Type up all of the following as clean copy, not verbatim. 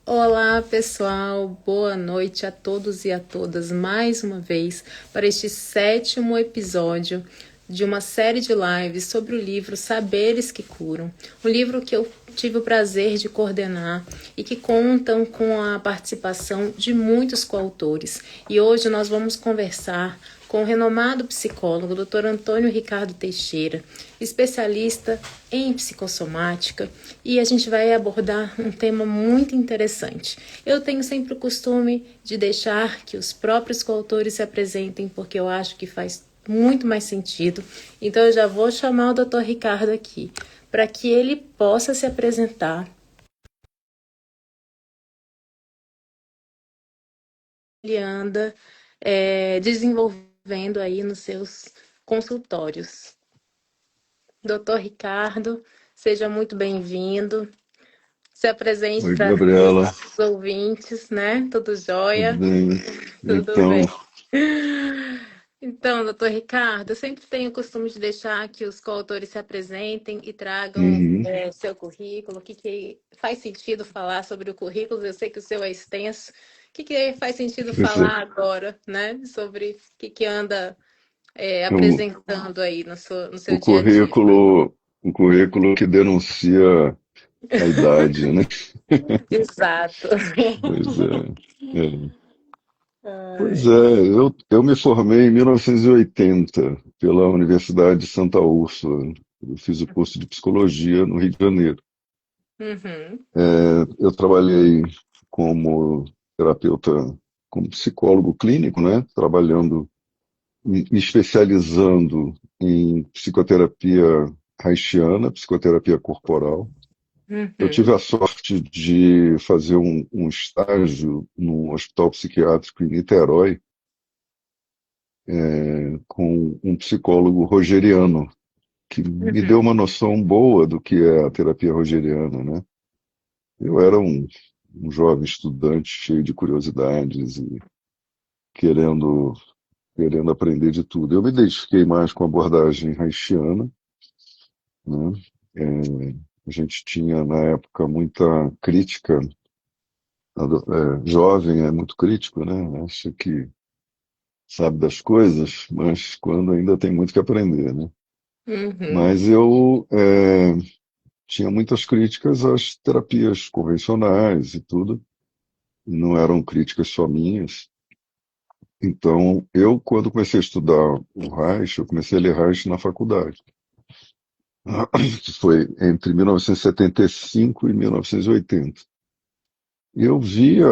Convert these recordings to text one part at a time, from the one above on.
Olá, pessoal. Boa noite a todos e a todas mais uma vez para este sétimo episódio de uma série de lives sobre o livro Saberes que Curam, um livro que eu tive o prazer de coordenar e que contam com a participação de muitos coautores. E hoje nós vamos conversar com o renomado psicólogo Dr. Antônio Ricardo Teixeira, especialista em psicossomática, e a gente vai abordar um tema muito interessante. Eu tenho sempre o costume de deixar que os próprios coautores se apresentem, porque eu acho que faz muito mais sentido. Então eu já vou chamar o Dr. Ricardo aqui, para que ele possa se apresentar. Ele anda desenvolvendo aí nos seus consultórios. Doutor Ricardo, seja muito bem-vindo. Se apresente Oi, para os Gabriela, nossos ouvintes, né? Tudo tudo jóia? bem? Tudo Então, bem. Então, doutor Ricardo, eu sempre tenho o costume de deixar que os coautores se apresentem e tragam uhum, seu currículo, o que faz sentido falar sobre o currículo. Eu sei que o seu é extenso. O que faz sentido pois é, falar agora, né? Sobre o que anda o, apresentando aí no seu o dia a dia. currículo, o currículo que denuncia a idade, né? Exato. Pois é, é. Pois Ai. é, eu me formei em 1980 pela Universidade de Santa Úrsula. Eu fiz o curso de psicologia no Rio de Janeiro. Uhum. Eu trabalhei como terapeuta, como psicólogo clínico, né? Trabalhando me especializando em psicoterapia haitiana, psicoterapia corporal. Eu tive Uhum. a sorte de fazer um estágio no hospital psiquiátrico em Niterói, com um psicólogo rogeriano, que me deu Uhum. uma noção boa do que é a terapia rogeriana, né? Eu era um jovem estudante cheio de curiosidades e querendo, querendo aprender de tudo. Eu me identifiquei mais com a abordagem haitiana, né? A gente tinha, na época, muita crítica. Jovem é muito crítico, né? Acha que sabe das coisas, mas quando ainda tem muito que aprender, né? Uhum. Mas eu tinha muitas críticas às terapias convencionais e tudo, e não eram críticas só minhas. Então, eu, quando comecei a estudar o Reich, eu comecei a ler Reich na faculdade, que foi entre 1975 e 1980. Eu via,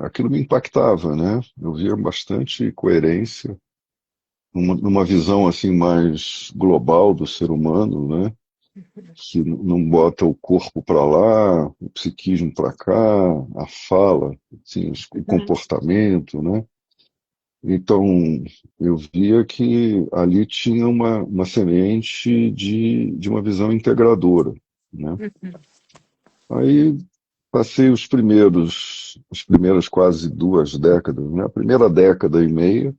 aquilo me impactava, né? Eu via bastante coerência, numa visão assim mais global do ser humano, né? Que não bota o corpo para lá, o psiquismo para cá, a fala, assim, o Uhum. comportamento, né? Então, eu via que ali tinha uma semente de uma visão integradora, né? Aí passei as primeiras quase 2 décadas, né? A primeira década e meia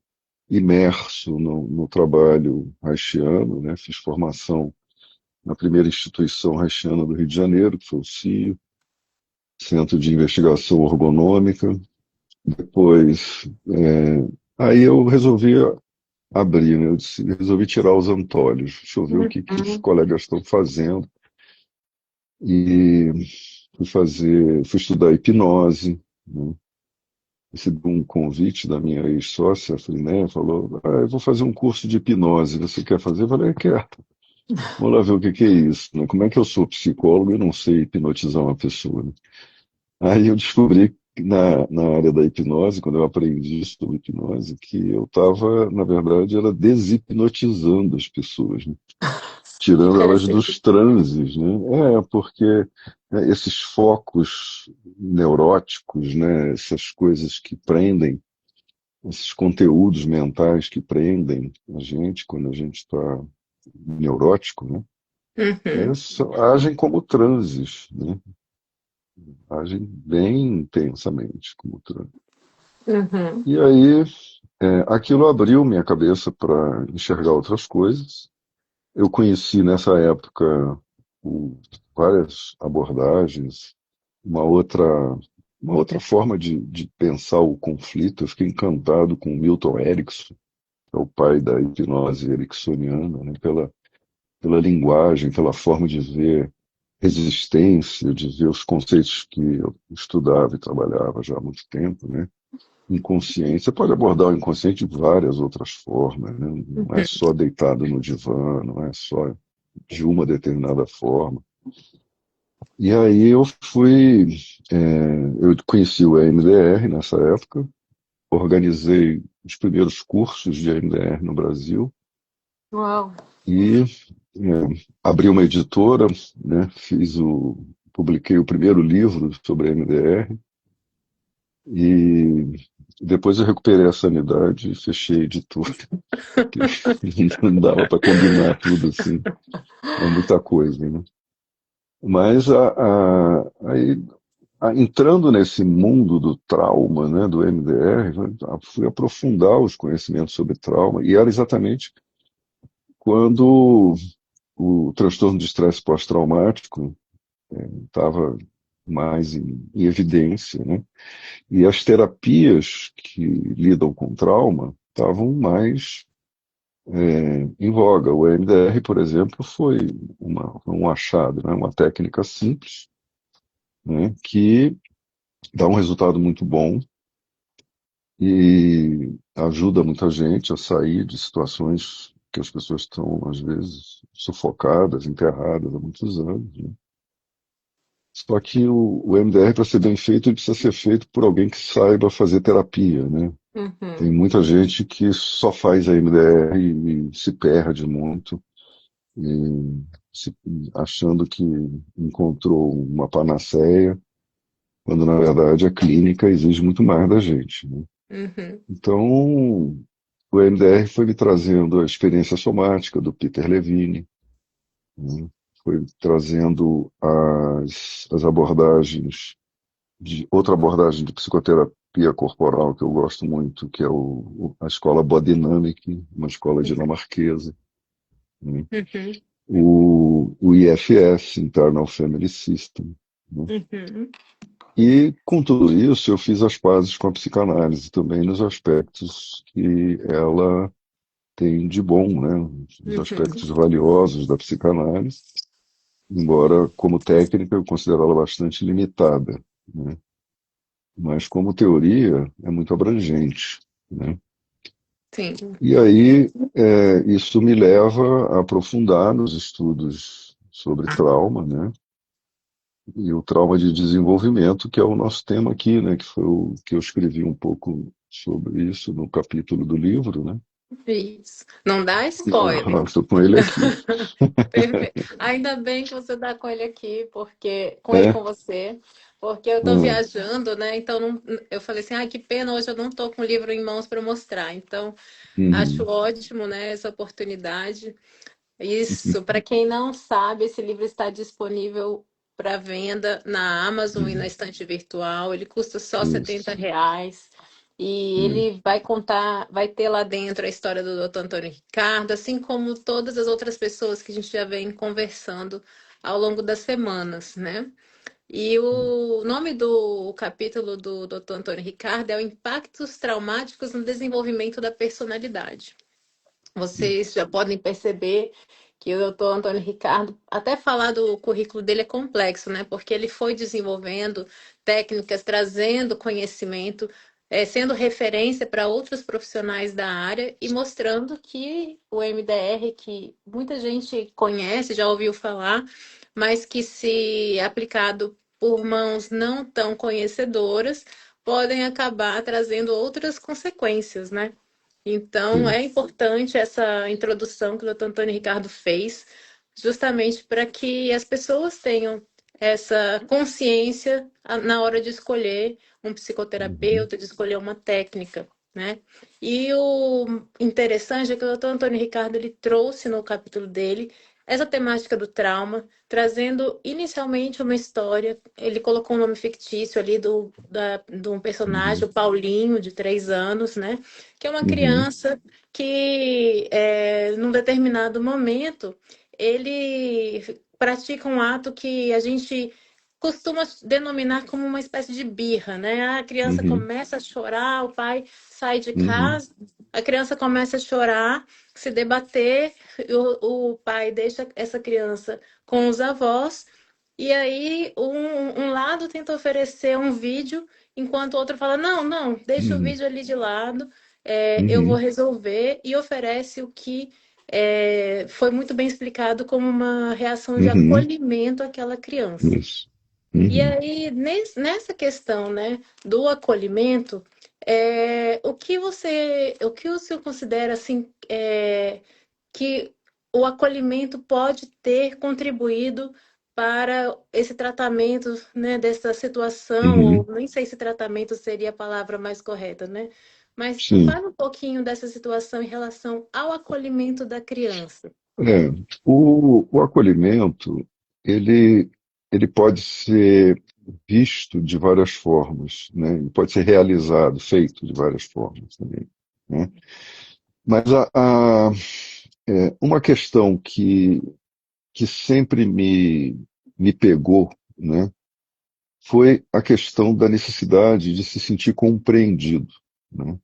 imerso no trabalho haitiano, né? Fiz formação na primeira instituição haitiana do Rio de Janeiro, que foi o CIO, Centro de Investigação Orgonômica. Depois, aí eu resolvi abrir, né? Resolvi tirar os antolhos, deixa eu ver o que os Uhum. colegas estão fazendo. E fui estudar hipnose, né? Recebi um convite da minha ex-sócia, falei, né, falou, eu vou fazer um curso de hipnose, você quer fazer? Eu falei, quero. Vamos lá ver o que é isso, né? Como é que eu sou psicólogo e não sei hipnotizar uma pessoa, né? Aí eu descobri que na área da hipnose, quando eu aprendi sobre hipnose, que eu estava, na verdade, era deshipnotizando as pessoas, né? Tirando elas dos Interessante. transes, né? Porque esses focos neuróticos, né? Essas coisas que prendem, esses conteúdos mentais que prendem a gente quando a gente está neurótico, né? Uhum. Agem como transes, né? Agem bem intensamente como transes. Uhum. E aí, aquilo abriu minha cabeça para enxergar outras coisas. Eu conheci nessa época o- várias abordagens, uma outra uma outra forma de pensar o conflito. Eu fiquei encantado com o Milton Erickson, que é o pai da hipnose ericksoniana, né? Pela linguagem, pela forma de ver resistência, de ver os conceitos que eu estudava e trabalhava já há muito tempo, né? Inconsciência, você pode abordar o inconsciente de várias outras formas, né? Não é Uhum. só deitado no divã, não é só de uma determinada forma. E aí eu conheci o EMDR nessa época, organizei os primeiros cursos de EMDR no Brasil Uau. e abri uma editora, né? Publiquei o primeiro livro sobre EMDR e depois eu recuperei a sanidade e fechei a editora, que não dava para combinar tudo assim, é muita coisa, né? Mas aí, entrando nesse mundo do trauma, né, do MDR, né, fui aprofundar os conhecimentos sobre trauma, e era exatamente quando o transtorno de estresse pós-traumático estava mais em evidência, né? E as terapias que lidam com trauma estavam mais em voga. O EMDR, por exemplo, foi um achado, né? Uma técnica simples, né? Que dá um resultado muito bom e ajuda muita gente a sair de situações que as pessoas estão, às vezes, sufocadas, enterradas há muitos anos, né? Só que o MDR, para ser bem feito, ele precisa ser feito por alguém que saiba fazer terapia, né? Tem Uhum. muita gente que só faz a MDR e se perde muito, e se- achando que encontrou uma panaceia, quando na verdade a clínica exige muito mais da gente, né? Uhum. Então, o MDR foi me trazendo a experiência somática do Peter Levine, né? Foi trazendo as abordagens outra abordagem de psicoterapia corporal que eu gosto muito, que é a escola Bodynamic, uma escola dinamarquesa, né? Uhum. O IFS, Internal Family System, né? Uhum. E com tudo isso eu fiz as pazes com a psicanálise também nos aspectos que ela tem de bom, né? Os Uhum. aspectos valiosos da psicanálise, embora como técnica eu considero ela bastante limitada, né? Mas como teoria é muito abrangente, né? Sim. E aí isso me leva a aprofundar nos estudos sobre trauma, né? E o trauma de desenvolvimento, que é o nosso tema aqui, né? Que foi o que eu escrevi um pouco sobre isso no capítulo do livro, né? Isso. Não dá Ah, spoiler. estou com ele aqui. Perfeito. Ainda bem que você está com ele aqui, porque com ele É, com você, porque eu estou ah, viajando, né? Então eu falei assim, que pena, hoje eu não estou com o livro em mãos para mostrar. Então, acho uhum, ótimo, né, essa oportunidade. Isso, para quem não sabe, esse livro está disponível para venda na Amazon e na uhum, estante virtual. Ele custa só isso, R$ 70. E né? ele vai contar, vai ter lá dentro a história do Dr. Antônio Ricardo, assim como todas as outras pessoas que a gente já vem conversando ao longo das semanas, né? E o nome do capítulo do Dr. Antônio Ricardo é o Impactos Traumáticos no Desenvolvimento da Personalidade. Vocês já podem perceber que o doutor Antônio Ricardo, até falar do currículo dele é complexo, né? Porque ele foi desenvolvendo técnicas, trazendo conhecimento, sendo referência para outros profissionais da área e mostrando que o MDR, que muita gente conhece, já ouviu falar, mas que se aplicado por mãos não tão conhecedoras, podem acabar trazendo outras consequências, né? Então, Sim, é importante essa introdução que o doutor Antônio Ricardo fez, justamente para que as pessoas tenham essa consciência na hora de escolher um uhum, psicoterapeuta, de escolher uma técnica, né? E o interessante é que o doutor Antônio Ricardo ele trouxe no capítulo dele essa temática do trauma, trazendo inicialmente uma história. Ele colocou um nome fictício ali de um personagem, uhum, o Paulinho, de 3 anos, né? Que é uma uhum, criança que, num determinado momento, ele pratica um ato que a gente costuma denominar como uma espécie de birra, né? A criança Uhum. começa a chorar, o pai sai de Uhum. casa, a criança começa a chorar, se debater, o pai deixa essa criança com os avós, e aí um lado tenta oferecer um vídeo, enquanto o outro fala: não, não, deixa o Uhum. vídeo ali de lado, eu vou Uhum. resolver, e oferece o que foi muito bem explicado como uma reação de Uhum. acolhimento àquela criança. Isso. E Uhum. aí, nessa questão, né, do acolhimento, o que o senhor considera assim, que o acolhimento pode ter contribuído para esse tratamento, né, dessa situação, ou Uhum. nem sei se tratamento seria a palavra mais correta, né? Mas Sim. fala um pouquinho dessa situação em relação ao acolhimento da criança. É, o acolhimento, ele, ele pode ser visto de várias formas, né? Ele pode ser realizado, feito de várias formas também, né? Mas uma questão que sempre me pegou, né, foi a questão da necessidade de se sentir compreendido, né?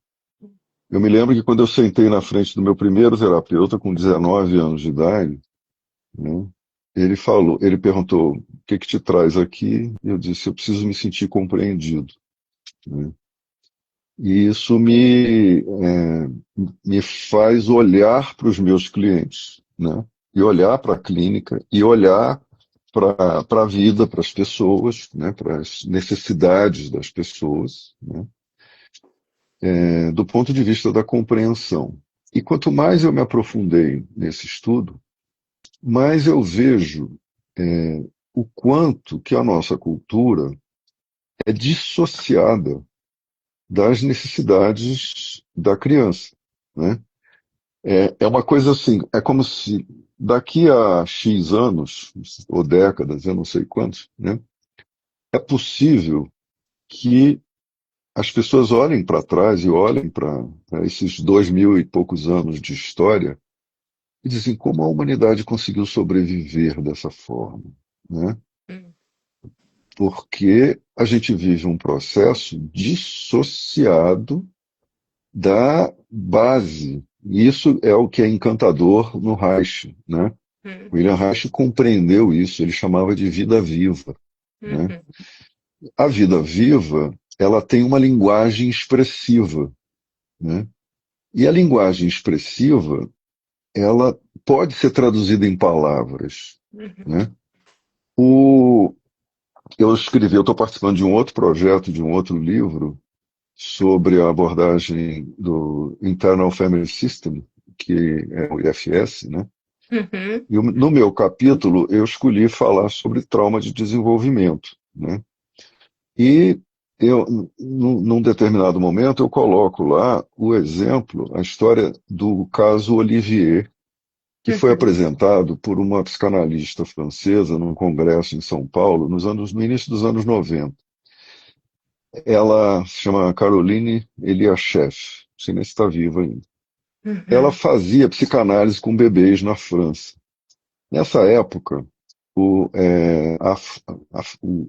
Eu me lembro que quando eu sentei na frente do meu primeiro terapeuta com 19 anos de idade, né, ele perguntou, o que que te traz aqui? E eu disse, eu preciso me sentir compreendido, né? E isso me faz olhar para os meus clientes, né? E olhar para a clínica, e olhar para a vida, para as pessoas, né? Para as necessidades das pessoas, né? Do ponto de vista da compreensão. E quanto mais eu me aprofundei nesse estudo, mais eu vejo o quanto que a nossa cultura é dissociada das necessidades da criança, né? É uma coisa assim, é como se daqui a X anos, ou décadas, eu não sei quantos, né? É possível que as pessoas olhem para trás e olhem para esses 2000 e poucos anos de história e dizem como a humanidade conseguiu sobreviver dessa forma, né? Hum, Porque a gente vive um processo dissociado da base. E isso é o que é encantador no Reich, né? William uhum, Reich compreendeu isso, ele chamava de vida viva, né? uhum, A vida viva, ela tem uma linguagem expressiva, né? E a linguagem expressiva, ela pode ser traduzida em palavras, uhum, né? Eu estou participando de um outro projeto, de um outro livro, sobre a abordagem do Internal Family System, que é o IFS, né? uhum, E no meu capítulo eu escolhi falar sobre trauma de desenvolvimento, né? E num determinado momento, eu coloco lá o exemplo, a história do caso Olivier, que foi uhum, apresentado por uma psicanalista francesa num congresso em São Paulo no início dos anos 90. Ela se chama Caroline Eliachev, não sei nem se está viva ainda. Ela uhum, fazia psicanálise com bebês na França. Nessa época, o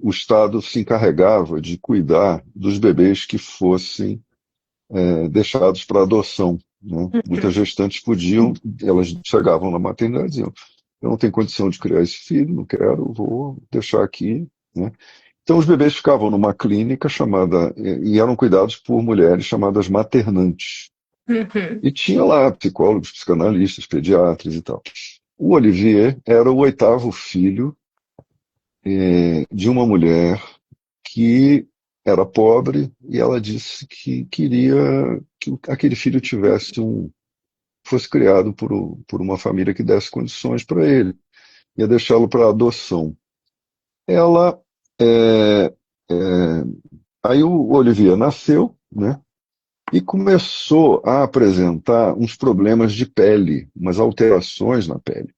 Estado se encarregava de cuidar dos bebês que fossem deixados para adoção, né? Muitas gestantes elas chegavam na maternidade e diziam, eu não tenho condição de criar esse filho, não quero, vou deixar aqui, né? Então os bebês ficavam numa clínica e eram cuidados por mulheres chamadas maternantes. uhum, E tinha lá psicólogos, psicanalistas, pediatras e tal. O Olivier era o oitavo filho de uma mulher que era pobre e ela disse que queria que aquele filho fosse criado por uma família que desse condições para ele, ia deixá-lo para adoção. Ela, é, é, aí o Olivier nasceu, né? E começou a apresentar uns problemas de pele, umas alterações na pele.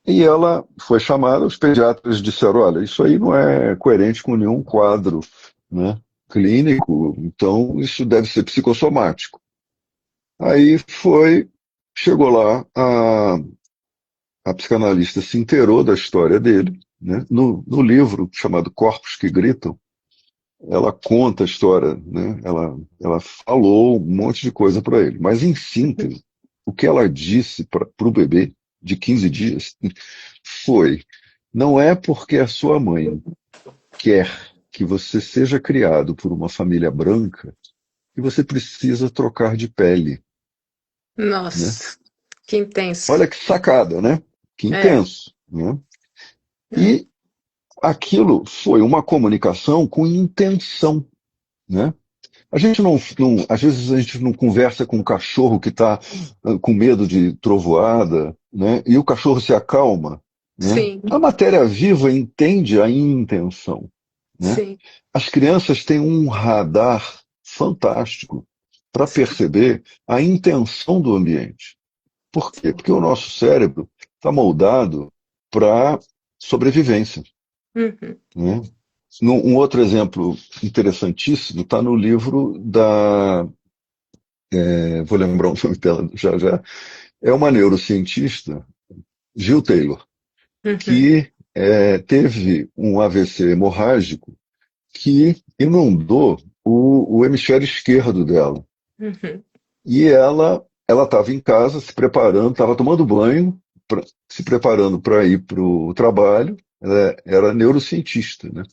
E ela foi chamada, os pediatras disseram, olha, isso aí não é coerente com nenhum quadro, né, clínico, então isso deve ser psicossomático. Aí chegou lá, a psicanalista se inteirou da história dele, né? No livro chamado Corpos que Gritam, ela conta a história, né? Ela falou um monte de coisa para ele. Mas, em síntese, o que ela disse para o bebê de 15 dias foi: não é porque a sua mãe quer que você seja criado por uma família branca que você precisa trocar de pele, né? Nossa, que intenso. Olha que sacada, né? Que É, intenso, né? é, E aquilo foi uma comunicação com intenção, né? A gente às vezes a gente não conversa com um cachorro que está com medo de trovoada, né? E o cachorro se acalma, né? sim, A matéria viva entende a intenção, né? sim. As crianças têm um radar fantástico para perceber a intenção do ambiente. Por quê? Sim. Porque o nosso cérebro está moldado para sobrevivência, Uhum, né? Um outro exemplo interessantíssimo está no livro da. Vou lembrar o nome dela já já. É uma neurocientista, Jill Taylor, uhum, que teve um AVC hemorrágico que inundou o hemisfério esquerdo dela. uhum, E ela estava em casa se preparando, estava tomando banho, se preparando para ir para o trabalho. Ela era neurocientista, né?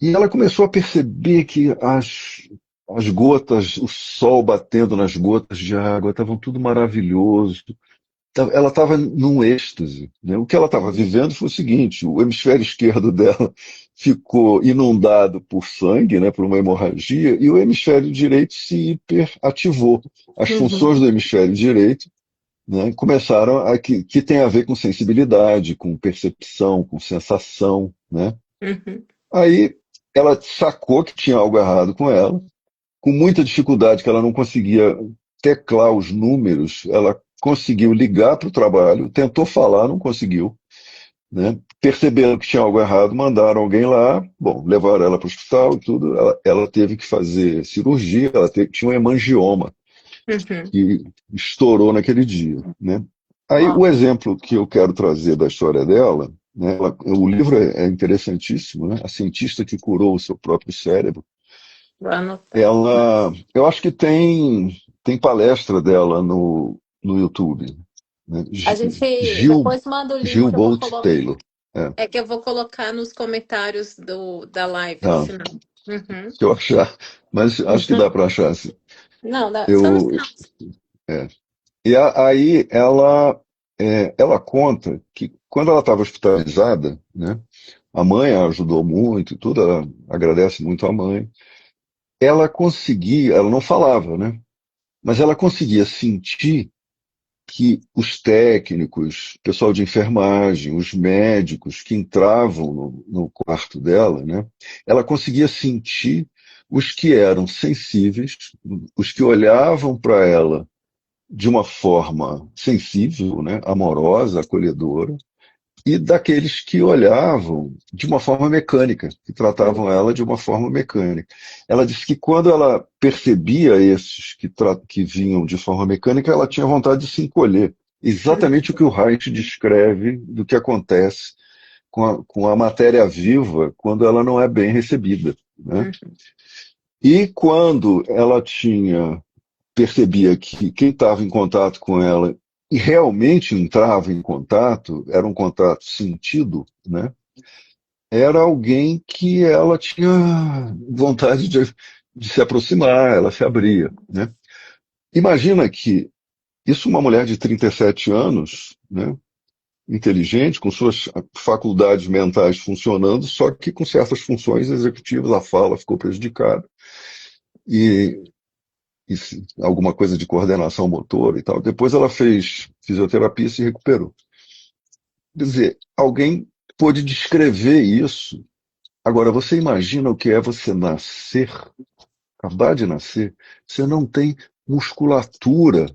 E ela começou a perceber que as gotas, o sol batendo nas gotas de água, estavam tudo maravilhoso. Ela estava num êxtase, né? O que ela estava vivendo foi o seguinte: o hemisfério esquerdo dela ficou inundado por sangue, né, por uma hemorragia, e o hemisfério direito se hiperativou. As uhum, funções do hemisfério direito, né, começaram que tem a ver com sensibilidade, com percepção, com sensação, né? uhum, Aí ela sacou que tinha algo errado com ela, com muita dificuldade, que ela não conseguia teclar os números, ela conseguiu ligar para o trabalho, tentou falar, não conseguiu, né? Perceberam que tinha algo errado, mandaram alguém lá, bom, levaram ela para o hospital e tudo, ela teve que fazer cirurgia, tinha um hemangioma uhum. que estourou naquele dia, né? Aí Ó, o exemplo que eu quero trazer da história dela, né, o livro é interessantíssimo, né? A cientista que curou o seu próprio cérebro. vou anotar. Eu acho que tem palestra dela no YouTube, né? A gente Gil, depois manda o link Gil que eu vou Bolt colocar. Taylor. É, É que eu vou colocar nos comentários da live no tá, final. Uhum. se eu achar, mas acho que dá para achar, assim. Não, só no Eu, final. é. Aí ela conta que quando ela estava hospitalizada, né, a mãe a ajudou muito e tudo, ela agradece muito a mãe. Ela não falava, né, mas ela conseguia sentir que os técnicos, o pessoal de enfermagem, os médicos que entravam no quarto dela, né, ela conseguia sentir os que eram sensíveis, os que olhavam para ela de uma forma sensível, né, amorosa, acolhedora, e daqueles que olhavam de uma forma mecânica, que tratavam ela de uma forma mecânica. Ela disse que quando ela percebia esses que vinham de forma mecânica, ela tinha vontade de se encolher. Exatamente o que o Reich descreve do que acontece com a matéria viva quando ela não é bem recebida, né? Uhum. E quando ela percebia que quem estava em contato com ela e realmente entrava em contato, era um contato sentido, né? Era alguém que ela tinha vontade de se aproximar, ela se abria, né? Imagina que isso uma mulher de 37 anos, né? Inteligente, com suas faculdades mentais funcionando, só que com certas funções executivas, a fala ficou prejudicada. E alguma coisa de coordenação motora e tal. Depois ela fez fisioterapia e se recuperou. Quer dizer, alguém pôde descrever isso. Agora, você imagina o que é você nascer, acabar de nascer, você não tem musculatura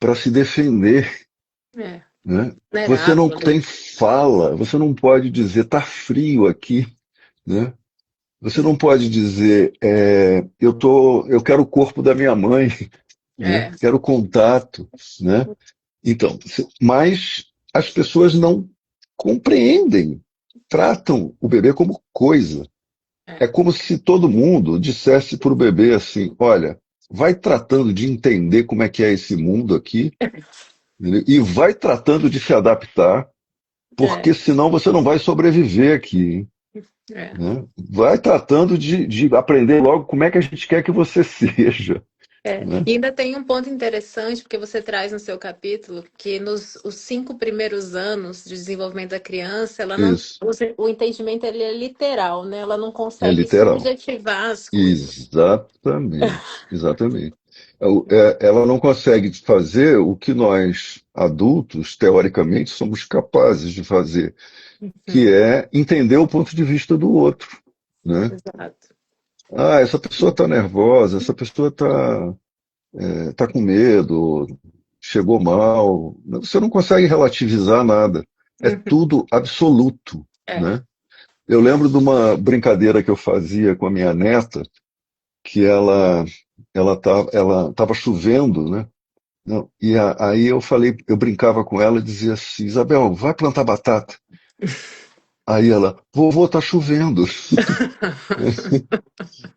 para se defender, É, né? Você não vulnerável tem ali. fala, você não pode dizer tá frio aqui, né? Você não pode dizer eu quero o corpo da minha mãe, né? É, Quero contato, né? Então, mas as pessoas não compreendem, tratam o bebê como coisa. É É, como se todo mundo dissesse para o bebê assim: olha, vai tratando de entender como é que é esse mundo aqui, entendeu? E vai tratando de se adaptar, é, porque senão você não vai sobreviver aqui, hein? é. Né? Vai tratando de aprender logo como é que a gente quer que você seja. É. Né? E ainda tem um ponto interessante, porque você traz no seu capítulo que nos os 5 primeiros anos de desenvolvimento da criança, ela não, Isso, o entendimento ele é literal, né? Ela não é consegue literal. subjetivar as coisas. Exatamente, exatamente. Ela não consegue fazer o que nós, adultos, teoricamente, somos capazes de fazer, que Uhum, é entender o ponto de vista do outro. Né? exato. Ah, essa pessoa está nervosa, essa pessoa tá com medo, chegou mal. Você não consegue relativizar nada. É Uhum, tudo absoluto. é. Né? Eu lembro de uma brincadeira que eu fazia com a minha neta, que ela tava chovendo, né? Não, aí eu falei, eu brincava com ela e dizia assim: Isabel, vai plantar batata. Aí ela, vovô, tá chovendo.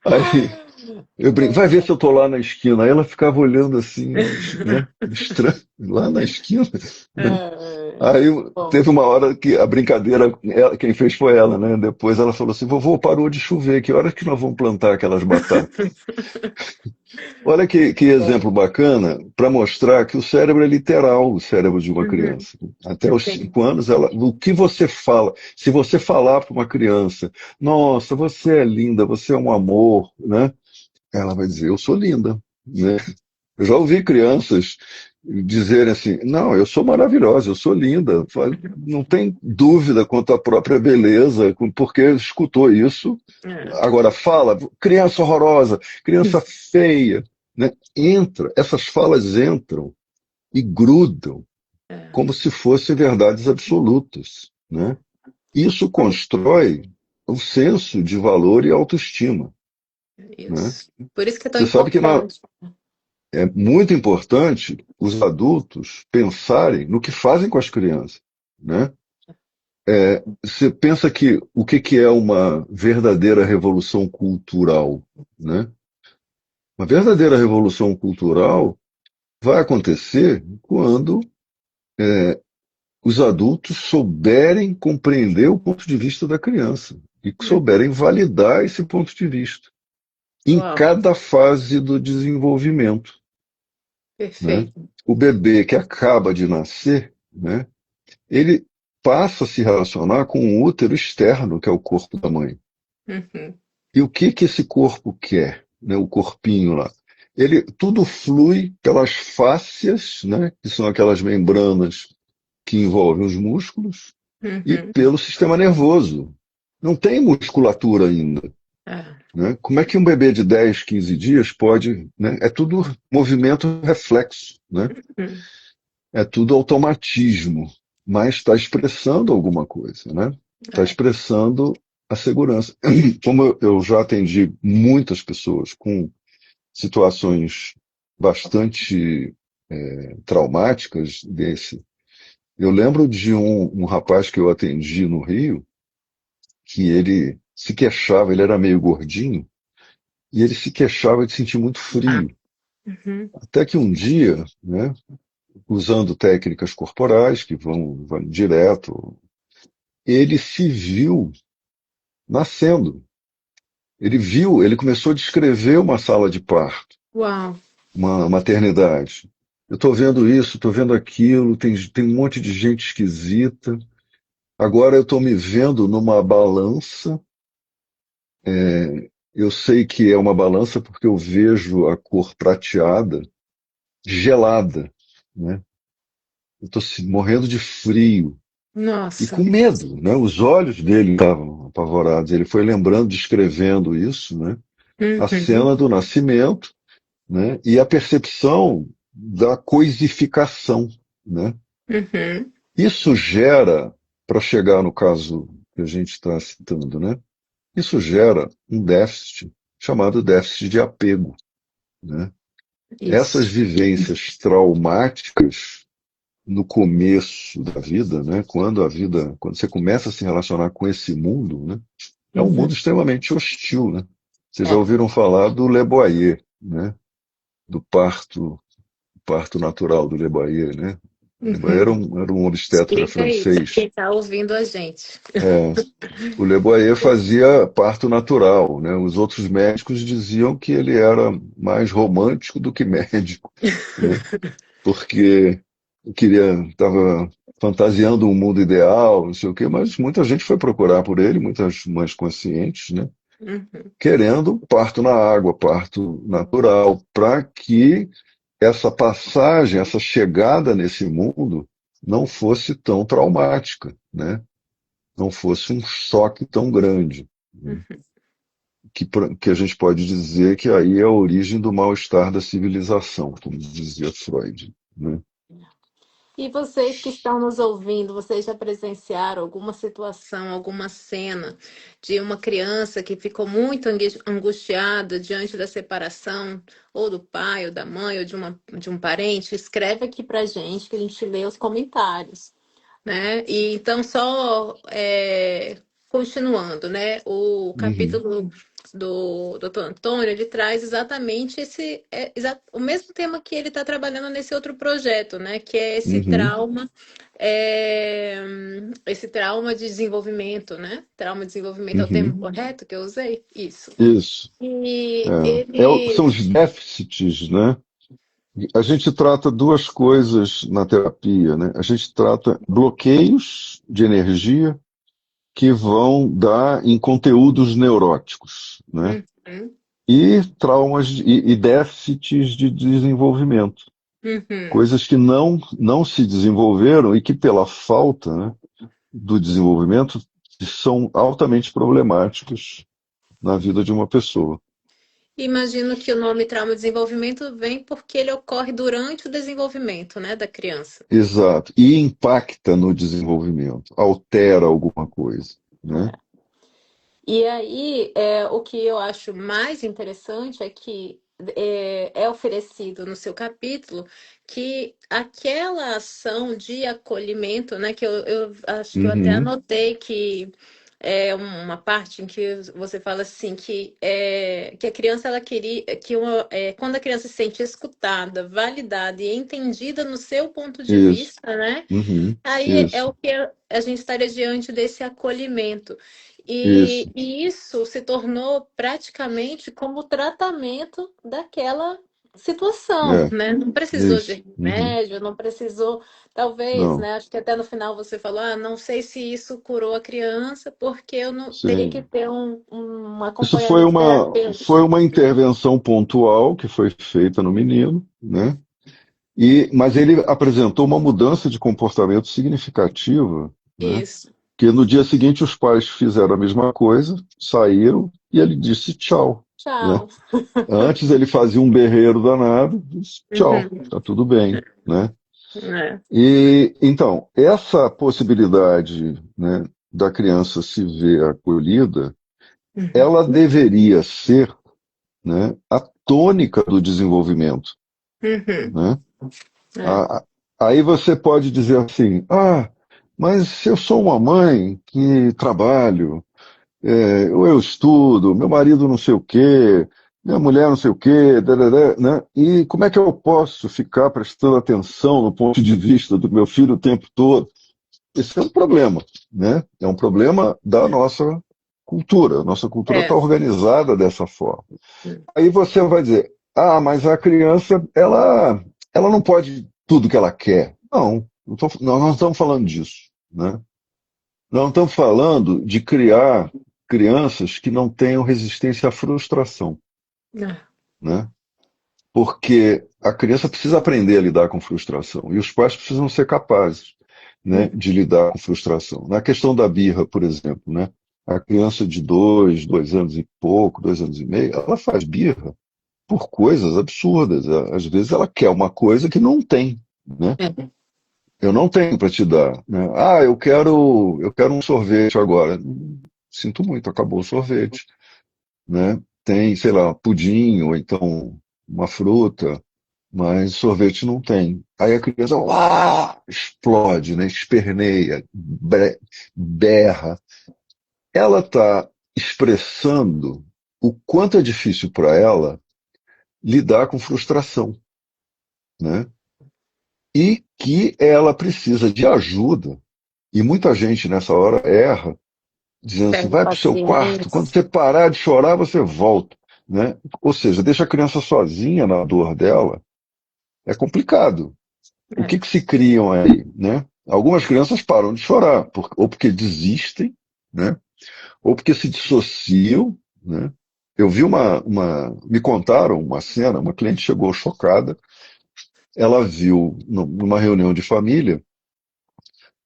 Aí vai ver se eu tô lá na esquina. Aí ela ficava olhando assim, né? Estranho, lá na esquina. Né? É, Aí bom. teve uma hora que a brincadeira, quem fez foi ela, né? Depois ela falou assim: vovô, parou de chover, que hora que nós vamos plantar aquelas batatas? Olha que exemplo Bom. bacana para mostrar que o cérebro é literal, o cérebro de uma Uhum, criança. Até os sim. 5 anos, o que você fala, se você falar para uma criança, nossa, você é linda, você é um amor, né? Ela vai dizer, eu sou linda, né? Eu já ouvi crianças dizerem assim, não, eu sou maravilhosa, eu sou linda. Não tem dúvida quanto à própria beleza, porque escutou isso. É, Agora fala, criança horrorosa, criança feia, né? Essas falas entram e grudam é, como se fossem verdades absolutas, né? Isso constrói um senso de valor e autoestima, né? isso. Por isso que é tão Você sabe que importante. é muito importante os adultos pensarem no que fazem com as crianças, né? Você pensa que o que é uma verdadeira revolução cultural, né? Uma verdadeira revolução cultural vai acontecer quando os adultos souberem compreender o ponto de vista da criança e souberem validar esse ponto de vista em Uau, cada fase do desenvolvimento, né? perfeito. O bebê que acaba de nascer, né? Ele passa a se relacionar com um útero externo, que é o corpo da mãe. Uhum, E o que esse corpo quer, né? O corpinho lá. Tudo flui pelas fáscias, né? Que são aquelas membranas que envolvem os músculos, e uhum, pelo sistema nervoso. Não tem musculatura ainda. é, Né? Como é que um bebê de 10, 15 dias pode. Né? É tudo movimento reflexo, né? uhum, É tudo automatismo, mas está expressando alguma coisa, né? Está é, expressando a segurança. Como eu já atendi muitas pessoas com situações bastante traumáticas desse. Eu lembro de um rapaz que eu atendi no Rio, que ele se queixava, ele era meio gordinho, e ele se queixava de sentir muito frio. uhum. Até que um dia, né, usando técnicas corporais que vão direto, ele se viu nascendo. Ele começou a descrever uma sala de parto, Uau, uma maternidade. Eu estou vendo isso, estou vendo aquilo, tem um monte de gente esquisita. Agora eu estou me vendo numa balança. Eu sei que é uma balança porque eu vejo a cor prateada, gelada, né? Eu estou morrendo de frio e nossa. com medo, né? Os olhos dele estavam apavorados. Ele foi lembrando, descrevendo isso, né? A Uhum, cena do nascimento, né? E a percepção da coisificação, né? uhum, Isso gera, para chegar no caso que a gente está citando, né? Isso gera um déficit chamado déficit de apego, né? Essas isso. vivências traumáticas no começo da vida, né? Quando você começa a se relacionar com esse mundo, né? É um mundo Uhum. extremamente hostil, né? Vocês já É. ouviram falar do Le Boyer, né? Do parto natural do Le Boyer, né? Le Boyer Uhum. era um obstetra Explica isso, francês. quem está ouvindo a gente. É, o Le Boyer fazia parto natural, né? Os outros médicos diziam que ele era mais romântico do que médico, né? Porque estava fantasiando um mundo ideal, não sei o quê, mas muita gente foi procurar por ele, muitas mães conscientes, né? Uhum. Querendo parto na água, parto natural, para que essa passagem, essa chegada nesse mundo não fosse tão traumática, né? Não fosse um choque tão grande, né? Uhum. Que a gente pode dizer que aí é a origem do mal-estar da civilização, como dizia Freud, né? E vocês que estão nos ouvindo, vocês já presenciaram alguma situação, alguma cena de uma criança que ficou muito angustiada diante da separação, ou do pai, ou da mãe, ou de um parente? Escreve aqui pra gente que a gente lê os comentários, né? E então só continuando, né? O Uhum, capítulo do Dr. Antônio, ele traz exatamente o mesmo tema que ele está trabalhando nesse outro projeto, né? Que é uhum, é, esse trauma de desenvolvimento, né? Trauma de desenvolvimento é o termo uhum. correto que eu usei? Isso. Isso. E São ele. os déficits, né? A gente trata duas coisas na terapia, né? A gente trata bloqueios de energia que vão dar em conteúdos neuróticos, né? Uhum, E traumas e déficits de desenvolvimento, uhum. coisas que não se desenvolveram e que pela falta, né, do desenvolvimento são altamente problemáticas na vida de uma pessoa. Imagino que o nome trauma de desenvolvimento vem porque ele ocorre durante o desenvolvimento, né, da criança. Exato. E impacta no desenvolvimento, altera alguma coisa, né? E aí, o que eu acho mais interessante é que é oferecido no seu capítulo que aquela ação de acolhimento, né, que eu acho que eu até Uhum, anotei que é uma parte em que você fala assim que a criança ela queria quando a criança se sente escutada, validada e entendida no seu ponto de isso. vista, né? Uhum, Aí é isso. o que a gente estaria diante desse acolhimento. Isso. E isso se tornou praticamente como tratamento daquela situação, É, né? Não precisou isso. de Uhum. remédio, não precisou, talvez, Não. né? Acho que até no final você falou, não sei se isso curou a criança, porque eu não teria que Sim. ter um Isso acompanhamento foi terapêutico. uma intervenção pontual que foi feita no menino, né? Mas ele apresentou uma mudança de comportamento significativa, né? Isso. Que no dia seguinte os pais fizeram a mesma coisa, saíram e ele disse tchau, né? Tchau. Antes ele fazia um berreiro danado, disse tchau, Uhum. tá tudo bem, né? É. E então essa possibilidade, né, da criança se ver acolhida, Uhum. ela deveria ser, né, a tônica do desenvolvimento, Uhum. né? É. A- a- Aí você pode dizer assim, mas se eu sou uma mãe que trabalho, ou eu estudo, meu marido não sei o quê, minha mulher não sei o quê, dadadá, né? E como é que eu posso ficar prestando atenção no ponto de vista do meu filho o tempo todo? Esse é um problema, né? É um problema da nossa cultura. A nossa cultura está É. organizada dessa forma. Aí você vai dizer, mas a criança, ela não pode tudo que ela quer. Não, nós não estamos falando disso, né? Nós não estamos falando de criar crianças que não tenham resistência à frustração, É. né? Porque a criança precisa aprender a lidar com frustração e os pais precisam ser capazes, né, de lidar com frustração. Na questão da birra, por exemplo, né? A criança de 2 anos e pouco, 2 anos e meio, ela faz birra por coisas absurdas. Às vezes ela quer uma coisa que não tem, né? É. Eu não tenho para te dar, né? Eu quero um sorvete agora. Sinto muito, acabou o sorvete, né? Tem, sei lá, pudim ou então uma fruta, mas sorvete não tem. Aí a criança explode, né? Esperneia, berra. Ela está expressando o quanto é difícil para ela lidar com frustração, né? E que ela precisa de ajuda. E muita gente nessa hora erra, dizendo assim: Perde a vai para o seu quarto, quando paciência. você parar de chorar, você volta. Né? Ou seja, deixa a criança sozinha na dor dela. É complicado. O É, que se criam aí? Né? Algumas crianças param de chorar, ou porque desistem, né? Ou porque se dissociam. Né? Eu vi me contaram uma cena, uma cliente chegou chocada, ela viu numa reunião de família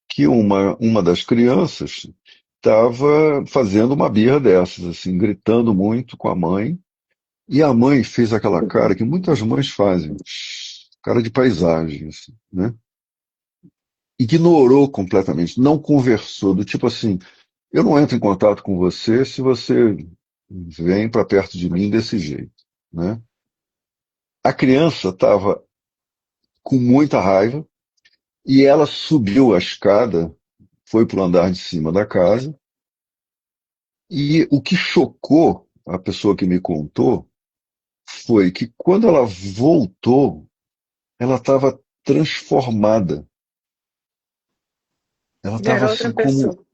que uma das crianças estava fazendo uma birra dessas, assim, gritando muito com a mãe, e a mãe fez aquela cara que muitas mães fazem, cara de paisagem, assim, né? Ignorou completamente, não conversou, do tipo assim, eu não entro em contato com você se você vem para perto de mim desse jeito, né? A criança estava com muita raiva e ela subiu a escada, foi para o andar de cima da casa. E o que chocou a pessoa que me contou foi que quando ela voltou, ela estava transformada. Ela estava era outra assim como pessoa.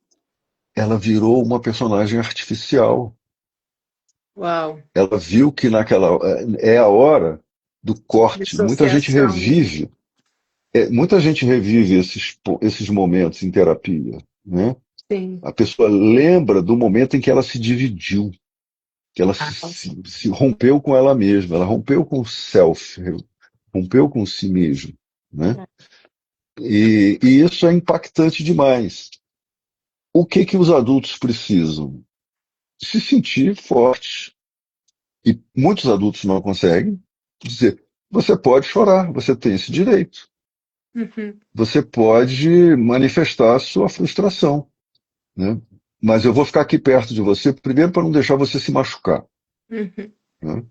ela virou uma personagem artificial. Uau, Ela viu que naquela é a hora do corte. dissociação, né? Muita gente revive esses momentos em terapia, né? Sim. A pessoa lembra do momento em que ela se dividiu, que ela Ah, se rompeu com ela mesma, ela rompeu com o self, rompeu com si mesmo, né? E isso é impactante demais. O que que os adultos precisam? Se sentir fortes. E muitos adultos não conseguem dizer: você pode chorar, você tem esse direito. uhum, Você pode manifestar a sua frustração, né? Mas eu vou ficar aqui perto de você, primeiro para não deixar você se machucar, uhum. né?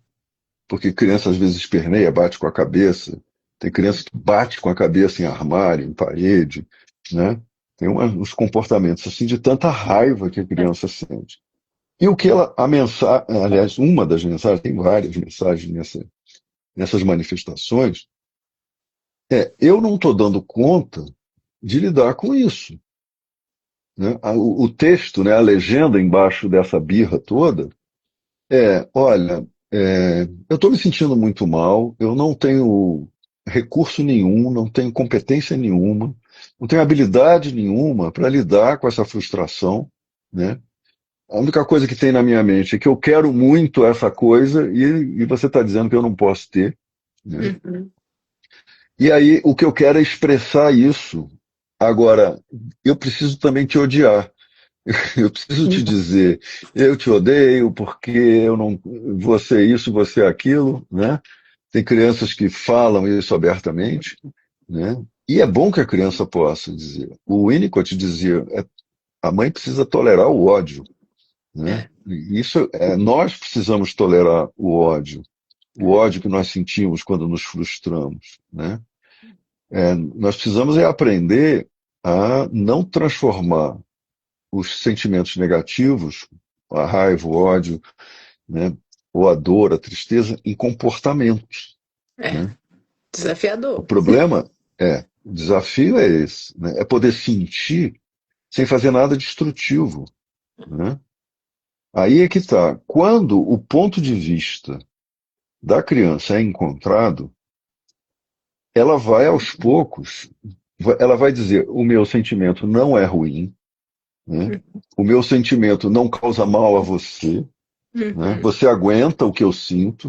Porque criança às vezes esperneia, bate com a cabeça. Tem criança que bate com a cabeça em armário, em parede, né? Tem uns comportamentos assim de tanta raiva que a É, criança sente. E o que ela, a mensagem, aliás, uma das mensagens, tem várias mensagens nessas manifestações, eu não estou dando conta de lidar com isso. Né? O texto, né, a legenda embaixo dessa birra toda, olha, eu estou me sentindo muito mal, eu não tenho recurso nenhum, não tenho competência nenhuma, não tenho habilidade nenhuma para lidar com essa frustração, né? A única coisa que tem na minha mente é que eu quero muito essa coisa e você está dizendo que eu não posso ter, né? uhum. E aí o que eu quero é expressar isso. Agora, eu preciso também te odiar. Eu preciso te dizer, eu te odeio porque eu não, você é isso, você é aquilo, né? Tem crianças que falam isso abertamente, né? E é bom que a criança possa dizer. O Winnicott dizia, a mãe precisa tolerar o ódio, né? É, E isso nós precisamos tolerar o ódio que nós sentimos quando nos frustramos, né? Nós precisamos aprender a não transformar os sentimentos negativos, a raiva, o ódio, né, ou a dor, a tristeza, em comportamentos. é, Né? O desafiador. problema o desafio é esse, né? É poder sentir sem fazer nada destrutivo. Né? Aí é que está. Quando o ponto de vista da criança é encontrado, ela vai aos poucos, ela vai dizer: o meu sentimento não é ruim, né? O meu sentimento não causa mal a você, né? Uhum. Você aguenta o que eu sinto,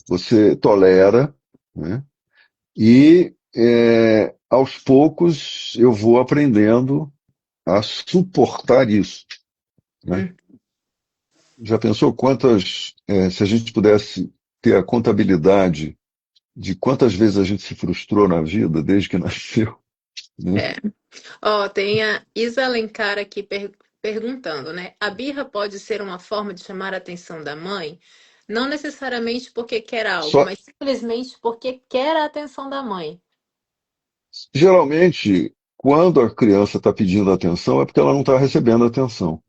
você tolera, né? E aos poucos eu vou aprendendo a suportar isso, né? Uhum. Já pensou se a gente pudesse ter a contabilidade de quantas vezes a gente se frustrou na vida desde que nasceu, né? É. Ó, tem a Isa Alencar aqui perguntando, né? A birra pode ser uma forma de chamar a atenção da mãe? Não necessariamente porque quer algo, Só, mas simplesmente porque quer a atenção da mãe. geralmente, quando a criança está pedindo atenção, é porque ela não está recebendo atenção,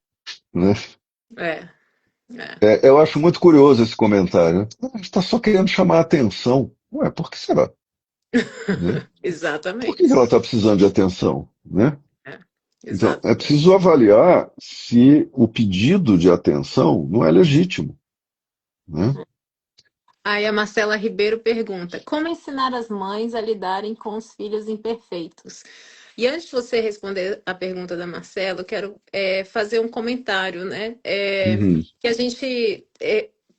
né? É, é. Eu acho muito curioso esse comentário. Ah, está só querendo chamar a atenção. Ué, por que será? Né? Por que Exatamente. ela está precisando de atenção? Né? É, Então, é exatamente. preciso avaliar se o pedido de atenção não é legítimo. Né? Aí a Marcela Ribeiro pergunta: como ensinar as mães a lidarem com os filhos imperfeitos? E antes de você responder a pergunta da Marcela, eu quero fazer um comentário, né? Uhum, Que a gente.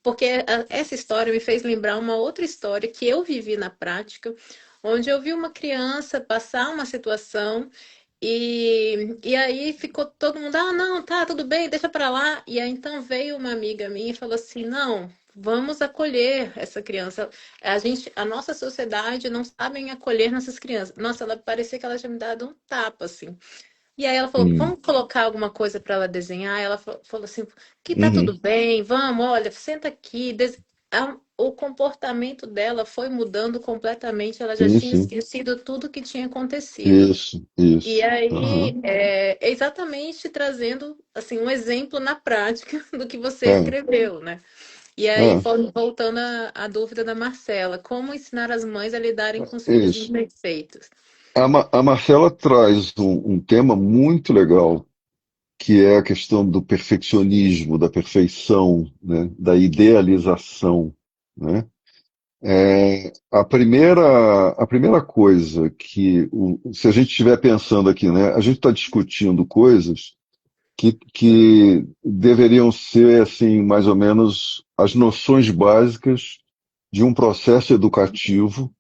Porque essa história me fez lembrar uma outra história que eu vivi na prática, onde eu vi uma criança passar uma situação e aí ficou todo mundo, ah, não, tá, tudo bem, deixa pra lá. E aí então veio uma amiga minha e falou assim, não, vamos acolher essa criança. A nossa sociedade não sabe acolher nossas crianças. Nossa, ela parecia que ela tinha me dado um tapa, assim. E aí ela falou, uhum, vamos colocar alguma coisa para ela desenhar. Ela falou assim, que tá uhum. tudo bem, vamos, olha, senta aqui. O comportamento dela foi mudando completamente. Ela já Sim, tinha sim. esquecido tudo que tinha acontecido. Isso, E isso. aí, Aham. é exatamente trazendo assim um exemplo na prática do que você É, escreveu, né? E aí, é, voltando à dúvida da Marcela, como ensinar as mães a lidarem com os é filhos isso. imperfeitos? A Marcela traz um tema muito legal, que é a questão do perfeccionismo, da perfeição, né, da idealização, né? A primeira coisa se a gente estiver pensando aqui, né, a gente está discutindo coisas que deveriam ser, assim, mais ou menos as noções básicas de um processo educativo,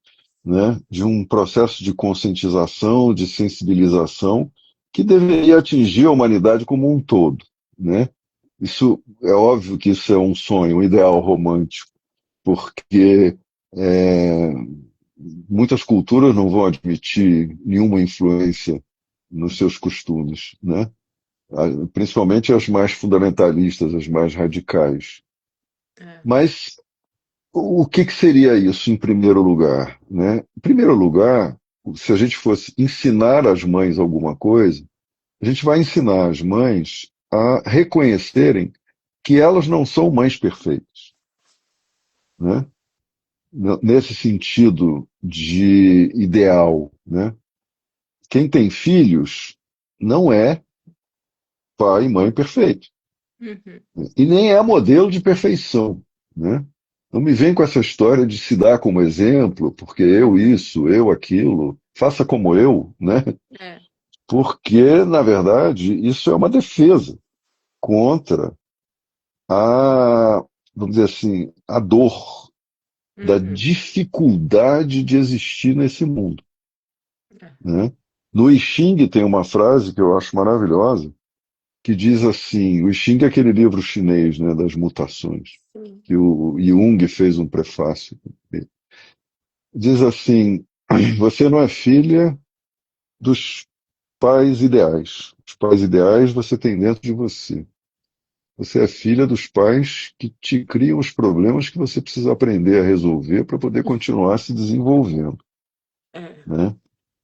né, de um processo de conscientização, de sensibilização, que deveria atingir a humanidade como um todo, né? Isso é óbvio que isso é um sonho, um ideal romântico, porque é, muitas culturas não vão admitir nenhuma influência nos seus costumes, né? Principalmente as mais fundamentalistas, as mais radicais. É. Mas o que seria isso em primeiro lugar, né? Em primeiro lugar, se a gente fosse ensinar as mães alguma coisa, a gente vai ensinar as mães a reconhecerem que elas não são mães perfeitas, né? Nesse sentido de ideal, né? Quem tem filhos não é pai e mãe perfeito, Uhum. e nem é modelo de perfeição, né? Não me vem com essa história de se dar como exemplo, porque eu isso, eu aquilo, faça como eu, né? É. Porque, na verdade, isso é uma defesa contra a, vamos dizer assim, a dor da Uhum. dificuldade de existir nesse mundo, É. né? No I Ching tem uma frase que eu acho maravilhosa, que diz assim, o I Ching é aquele livro chinês, né, das mutações, Sim. que o Jung fez um prefácio. Diz assim, você não é filha dos pais ideais. Os pais ideais você tem dentro de você. Você é filha dos pais que te criam os problemas que você precisa aprender a resolver para poder continuar se desenvolvendo, É. né?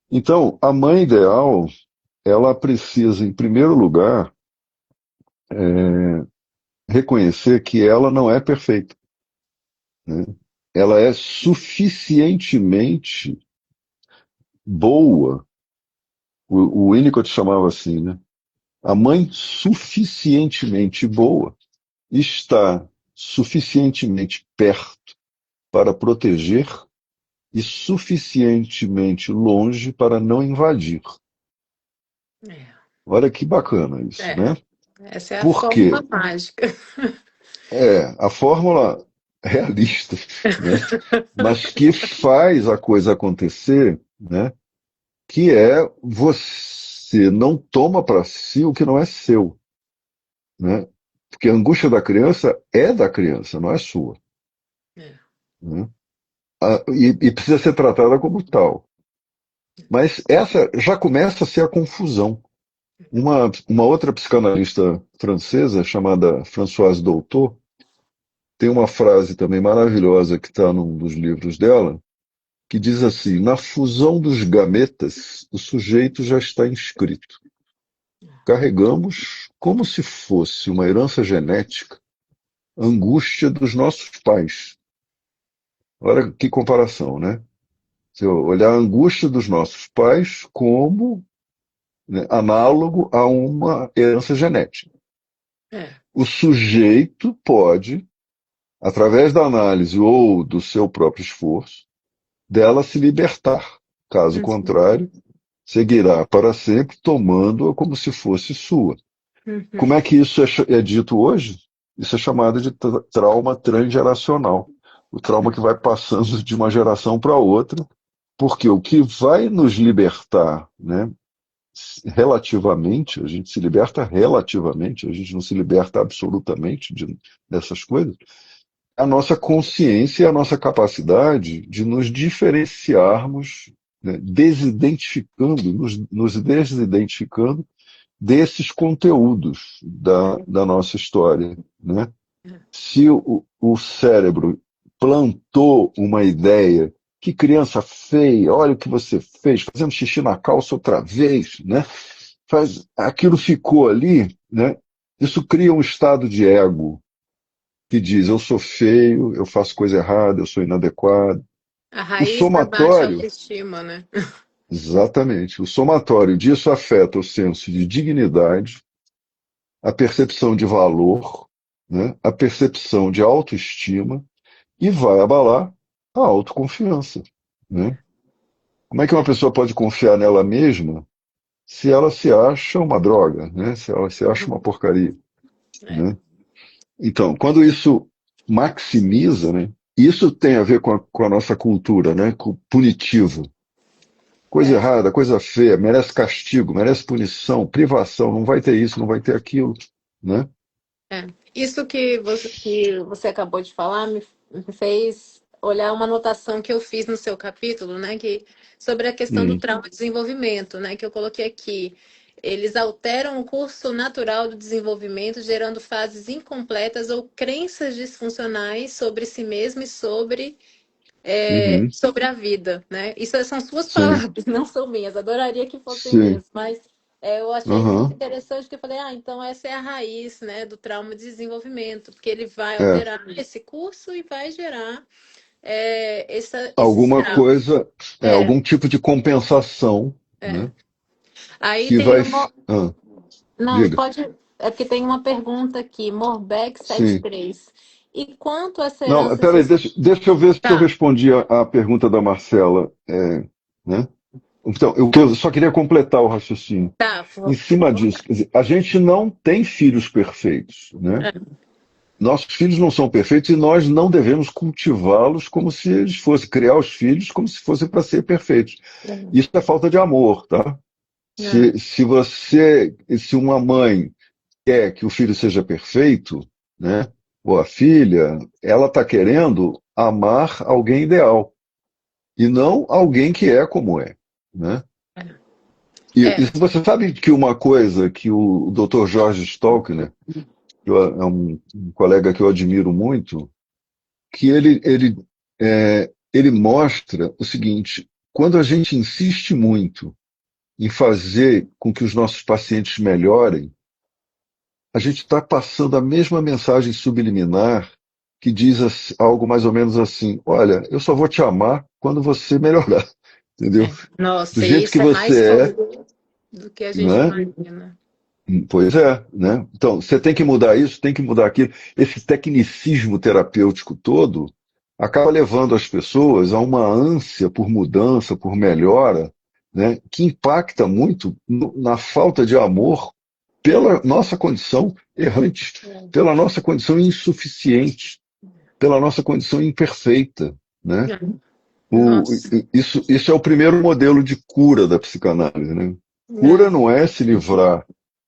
Então, a mãe ideal, ela precisa, em primeiro lugar, reconhecer que ela não é perfeita, né? Ela é suficientemente boa. O Winnicott chamava assim, né? A mãe suficientemente boa está suficientemente perto para proteger e suficientemente longe para não invadir. É. Olha que bacana isso, É. né? Essa é a fórmula Porque mágica. a fórmula realista, né? Mas que faz a coisa acontecer, né? Que é você não toma para si o que não é seu, né? Porque a angústia da criança, não é sua, É. né? E precisa ser tratada como tal. Mas essa já começa a ser a confusão. Uma outra psicanalista francesa, chamada Françoise Doutot, tem uma frase também maravilhosa que está num dos livros dela, que diz assim: na fusão dos gametas, o sujeito já está inscrito. Carregamos, como se fosse uma herança genética, a angústia dos nossos pais. Olha que comparação, né? Se eu olhar a angústia dos nossos pais como, né, análogo a uma herança genética. É. O sujeito pode, através da análise ou do seu próprio esforço, dela se libertar. Caso Uhum. contrário, seguirá para sempre tomando-a como se fosse sua. Uhum. Como é que isso é dito hoje? Isso é chamado de trauma transgeracional. O trauma que vai passando de uma geração para outra, porque o que vai nos libertar, né, relativamente, a gente se liberta relativamente, a gente não se liberta absolutamente dessas coisas, a nossa consciência e a nossa capacidade de nos diferenciarmos, né, desidentificando, nos desidentificando desses conteúdos da nossa história, né? Se o cérebro plantou uma ideia, que criança feia, olha o que você fez, fazendo xixi na calça outra vez, né? Aquilo ficou ali, né? Isso cria um estado de ego que diz: eu sou feio, eu faço coisa errada, eu sou inadequado. A O raiz da baixa somatório, autoestima, né? exatamente, o somatório disso afeta o senso de dignidade, a percepção de valor, né? A percepção de autoestima e vai abalar a autoconfiança, né? Como é que uma É. pessoa pode confiar nela mesma se ela se acha uma droga, né? Se ela se acha uma porcaria, É. né? Então, quando isso maximiza, né? Isso tem a ver com a nossa cultura, né? Com o punitivo. Coisa É. errada, coisa feia, merece castigo, merece punição, privação, não vai ter isso, não vai ter aquilo, né? É. Isso que você acabou de falar me fez olhar uma anotação que eu fiz no seu capítulo, né? Que, sobre a questão do Hum, trauma e desenvolvimento, né? Que eu coloquei aqui. Eles alteram o curso natural do desenvolvimento, gerando fases incompletas ou crenças disfuncionais sobre si mesmo e uhum, sobre a vida, né? Isso são suas sim, palavras, não são minhas. Adoraria que fossem sim, minhas, mas eu achei muito aham, interessante que eu falei, então essa é a raiz, né, do trauma de desenvolvimento, porque ele vai é. alterar esse curso e vai gerar esses Alguma traumas. coisa, É, algum tipo de compensação, é. né? Aí Que tem vai. uma. Não, Diga. pode. É porque tem uma pergunta aqui, Morbeck Sim. 73. E quanto essa Não, herança. peraí, deixa eu ver se eu Tá, respondi a pergunta da Marcela. Né? Então, eu só queria completar o raciocínio. tá. Em cima disso, quer dizer, a gente não tem filhos perfeitos, né? Nossos filhos não são perfeitos e nós não devemos cultivá-los como se eles fossem, criar os filhos como se fossem para ser perfeitos. Isso é falta de amor, tá? É, Se uma mãe quer que o filho seja perfeito, né? Ou a filha, ela está querendo amar alguém ideal e não alguém que é como é, né? é, E você sabe que uma coisa que o Dr. George Stolkner, é um colega que eu admiro muito, que ele mostra o seguinte: quando a gente insiste muito em fazer com que os nossos pacientes melhorem, a gente está passando a mesma mensagem subliminar que diz algo mais ou menos assim: olha, eu só vou te amar quando você melhorar, entendeu? Do Nossa, jeito que isso é mais você é, comum do que a gente né? imagina. Pois é, né? Então, você tem que mudar isso, tem que mudar aquilo. Esse tecnicismo terapêutico todo acaba levando as pessoas a uma ânsia por mudança, por melhora, né? Que impacta muito na falta de amor pela nossa condição errante, pela nossa condição insuficiente, pela nossa condição imperfeita, né? Nossa, Isso é o primeiro modelo de cura da psicanálise, né? Cura é, não é se livrar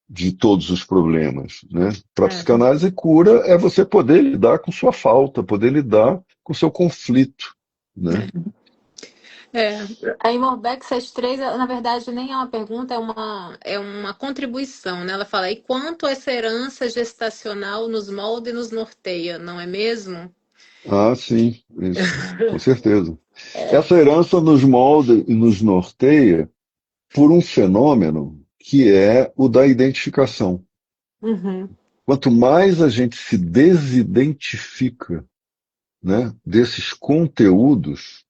de todos os problemas, né? Para a é. psicanálise, cura é você poder lidar com sua falta, poder lidar com seu conflito, né? É, a Imorbeck 73, na verdade, nem é uma pergunta, é uma contribuição, né? Ela fala, e quanto essa herança gestacional nos molda e nos norteia, não é mesmo? Ah, sim, isso, com certeza. Essa herança nos molda e nos norteia por um fenômeno que é o da identificação. Uhum. Quanto mais a gente se desidentifica, né, desses conteúdos,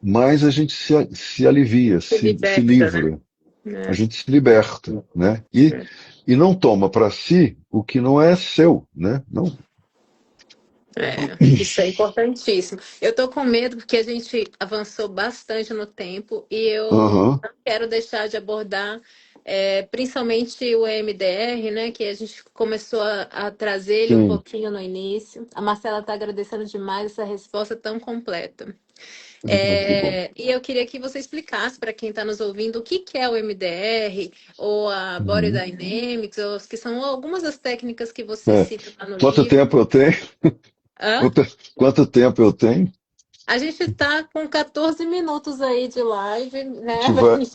mais a gente se alivia, Se se liberta, né? livra, a É. gente se liberta, né? E não toma para si o que não é seu, né? Não. Isso é importantíssimo. Eu tô com medo porque a gente avançou bastante no tempo e eu Aham, não quero deixar de abordar, principalmente o EMDR, né? Que a gente começou a trazer ele um sim, pouquinho no início. A Marcela está agradecendo demais essa resposta tão completa. que bom. E eu queria que você explicasse para quem está nos ouvindo o que que é o MDR ou a Body Uhum. Dynamics, ou, que são algumas das técnicas que você É. cita lá no Quanto livro. tempo eu tenho? Hã? Quanto tempo eu tenho? A gente está com 14 minutos aí de live, A né? gente vai, a gente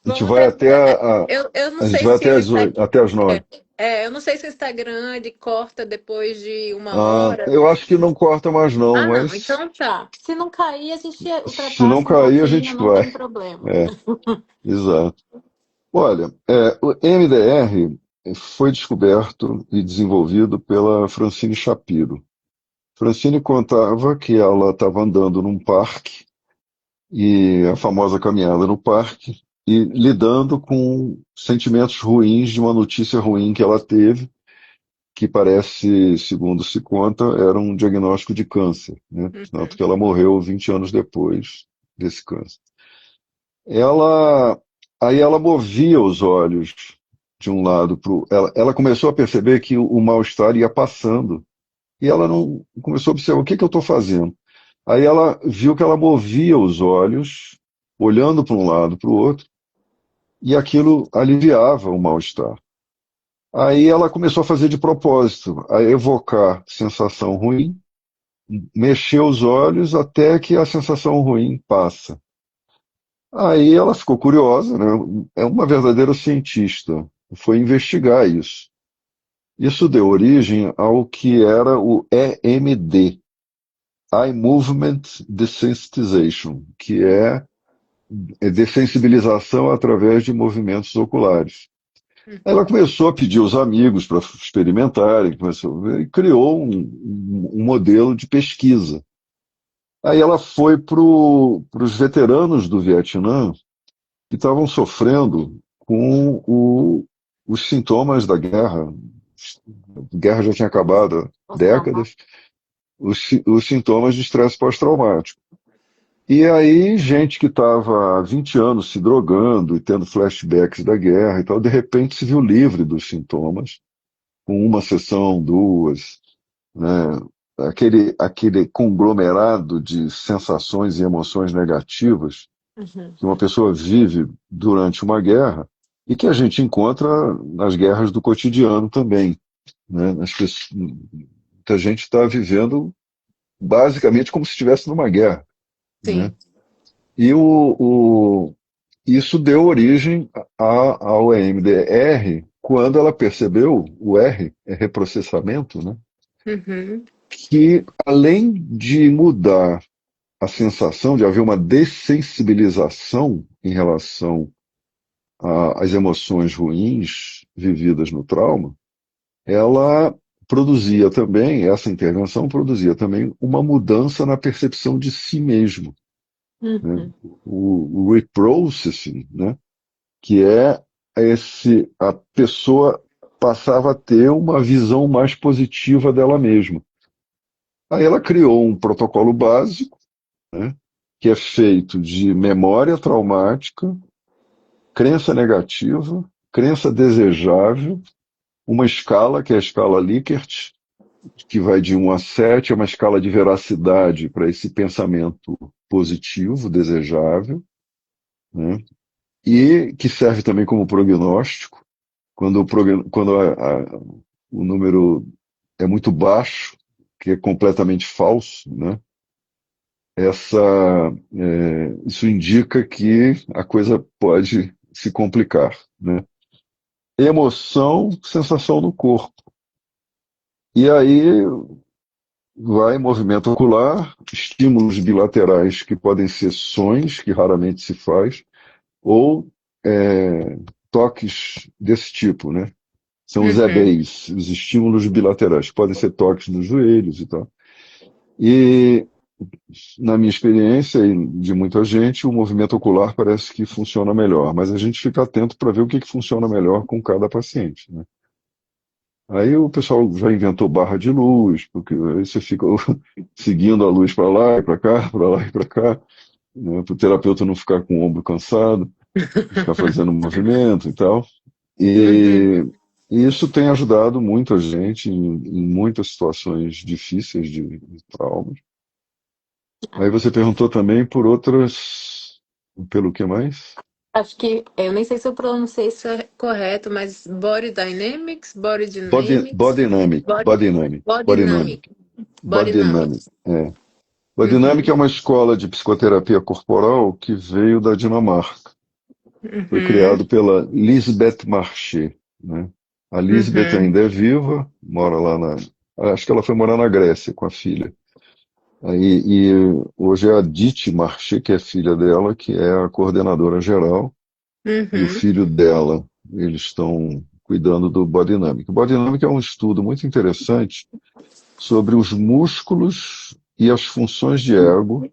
Vamos vai até terminar. Eu não a gente sei vai se até o as Instagram. até as 9. Eu não sei se o Instagram ele corta depois de uma Ah, hora. eu acho que não corta mais não, Ah, não. mas Então tá. Se não cair, a gente se não ultrapassa um cair a pouquinho, gente não vai. tem problema. É, exato. Olha, o MDR foi descoberto e desenvolvido pela Francine Shapiro. Francine contava que ela estava andando num parque, e a famosa caminhada no parque, e lidando com sentimentos ruins de uma notícia ruim que ela teve, que parece, segundo se conta, era um diagnóstico de câncer, né? Tanto Uhum, que ela morreu 20 anos depois desse câncer. Ela, aí ela movia os olhos de um lado para o. Ela começou a perceber que o mal-estar ia passando. E ela não começou a observar o que, que eu estou fazendo. Aí ela viu que ela movia os olhos, olhando para um lado para o outro, e aquilo aliviava o mal-estar. Aí ela começou a fazer de propósito, a evocar sensação ruim, mexer os olhos até que a sensação ruim passa. Aí ela ficou curiosa, né? É uma verdadeira cientista. Foi investigar isso. Isso deu origem ao que era o EMD, Eye Movement Desensitization, que é dessensibilização através de movimentos oculares. Ela uhum, começou a pedir aos amigos para experimentarem, começou a ver, e criou um modelo de pesquisa. Aí ela foi para os veteranos do Vietnã que estavam sofrendo com os sintomas da guerra. A guerra já tinha acabado há pós-traumático. décadas, os sintomas de estresse pós-traumático. E aí, gente que estava há 20 anos se drogando e tendo flashbacks da guerra e tal, de repente se viu livre dos sintomas, com uma sessão, duas, né? Aquele conglomerado de sensações e emoções negativas Uhum. que uma pessoa vive durante uma guerra e que a gente encontra nas guerras do cotidiano também, né? Muita gente está vivendo basicamente como se estivesse numa guerra, né? Sim. E isso deu origem ao EMDR quando ela percebeu, o R é reprocessamento, né? Uhum. Que além de mudar a sensação de haver uma dessensibilização em relação às emoções ruins vividas no trauma, ela produzia também, essa intervenção produzia também uma mudança na percepção de si mesmo, né? Uhum. O reprocessing, né? Que é a pessoa passava a ter uma visão mais positiva dela mesma. Aí ela criou um protocolo básico, né, que é feito de memória traumática, crença negativa, crença desejável, uma escala, que é a escala Likert, que vai de 1 a 7, é uma escala de veracidade para esse pensamento positivo, desejável, né, e que serve também como prognóstico. Quando o número é muito baixo, que é completamente falso, né? essa, isso indica que a coisa pode se complicar, né? Emoção, sensação no corpo. E aí vai movimento ocular, estímulos bilaterais que podem ser sons, que raramente se faz, ou toques desse tipo, né? São os Uhum. EBs, os estímulos bilaterais, que podem ser toques nos joelhos e tal. E, na minha experiência e de muita gente, o movimento ocular parece que funciona melhor, mas a gente fica atento para ver o que, que funciona melhor com cada paciente, né? Aí o pessoal já inventou barra de luz, porque aí você fica seguindo a luz para lá e para cá, para lá e para cá, né, para o terapeuta não ficar com o ombro cansado, ficar fazendo movimento e tal. Uhum. E isso tem ajudado muito a gente em muitas situações difíceis de traumas. Aí você perguntou também por outras, pelo que mais? Acho que, eu nem sei se eu pronunciei isso correto, mas Body Dynamics, Bodynamic, Body, Bodynamic, Body Bodynamic, Dynamic, Body Bodynamic. Dynamics. É. Bodynamic Uhum. é uma escola de psicoterapia corporal que veio da Dinamarca. Foi Uhum. criado pela Lisbeth Marché, né? A Lisbeth Uhum. ainda é viva, mora lá na. Acho que ela foi morar na Grécia com a filha. Aí, e hoje é a Diti Marché, que é filha dela, que é a coordenadora geral, e o Uhum. filho dela. Eles estão cuidando do Bodynamic. O Bodynamic é um estudo muito interessante sobre os músculos e as funções de ego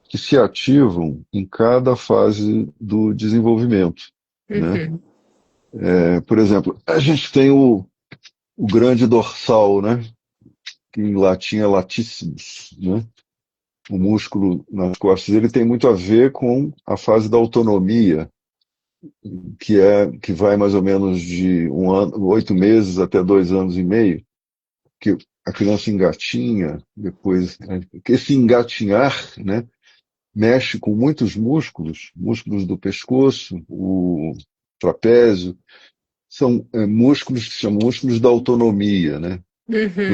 que se ativam em cada fase do desenvolvimento, né? Uhum. Por exemplo, a gente tem o grande dorsal, né? Que em latim é latissimus, né? O músculo nas costas, ele tem muito a ver com a fase da autonomia, que vai mais ou menos de 1 ano, 8 meses até 2 anos e meio, que a criança engatinha, depois, né? Esse engatinhar, né? Mexe com muitos músculos, músculos do pescoço, o trapézio, são músculos que se chamam músculos da autonomia, né?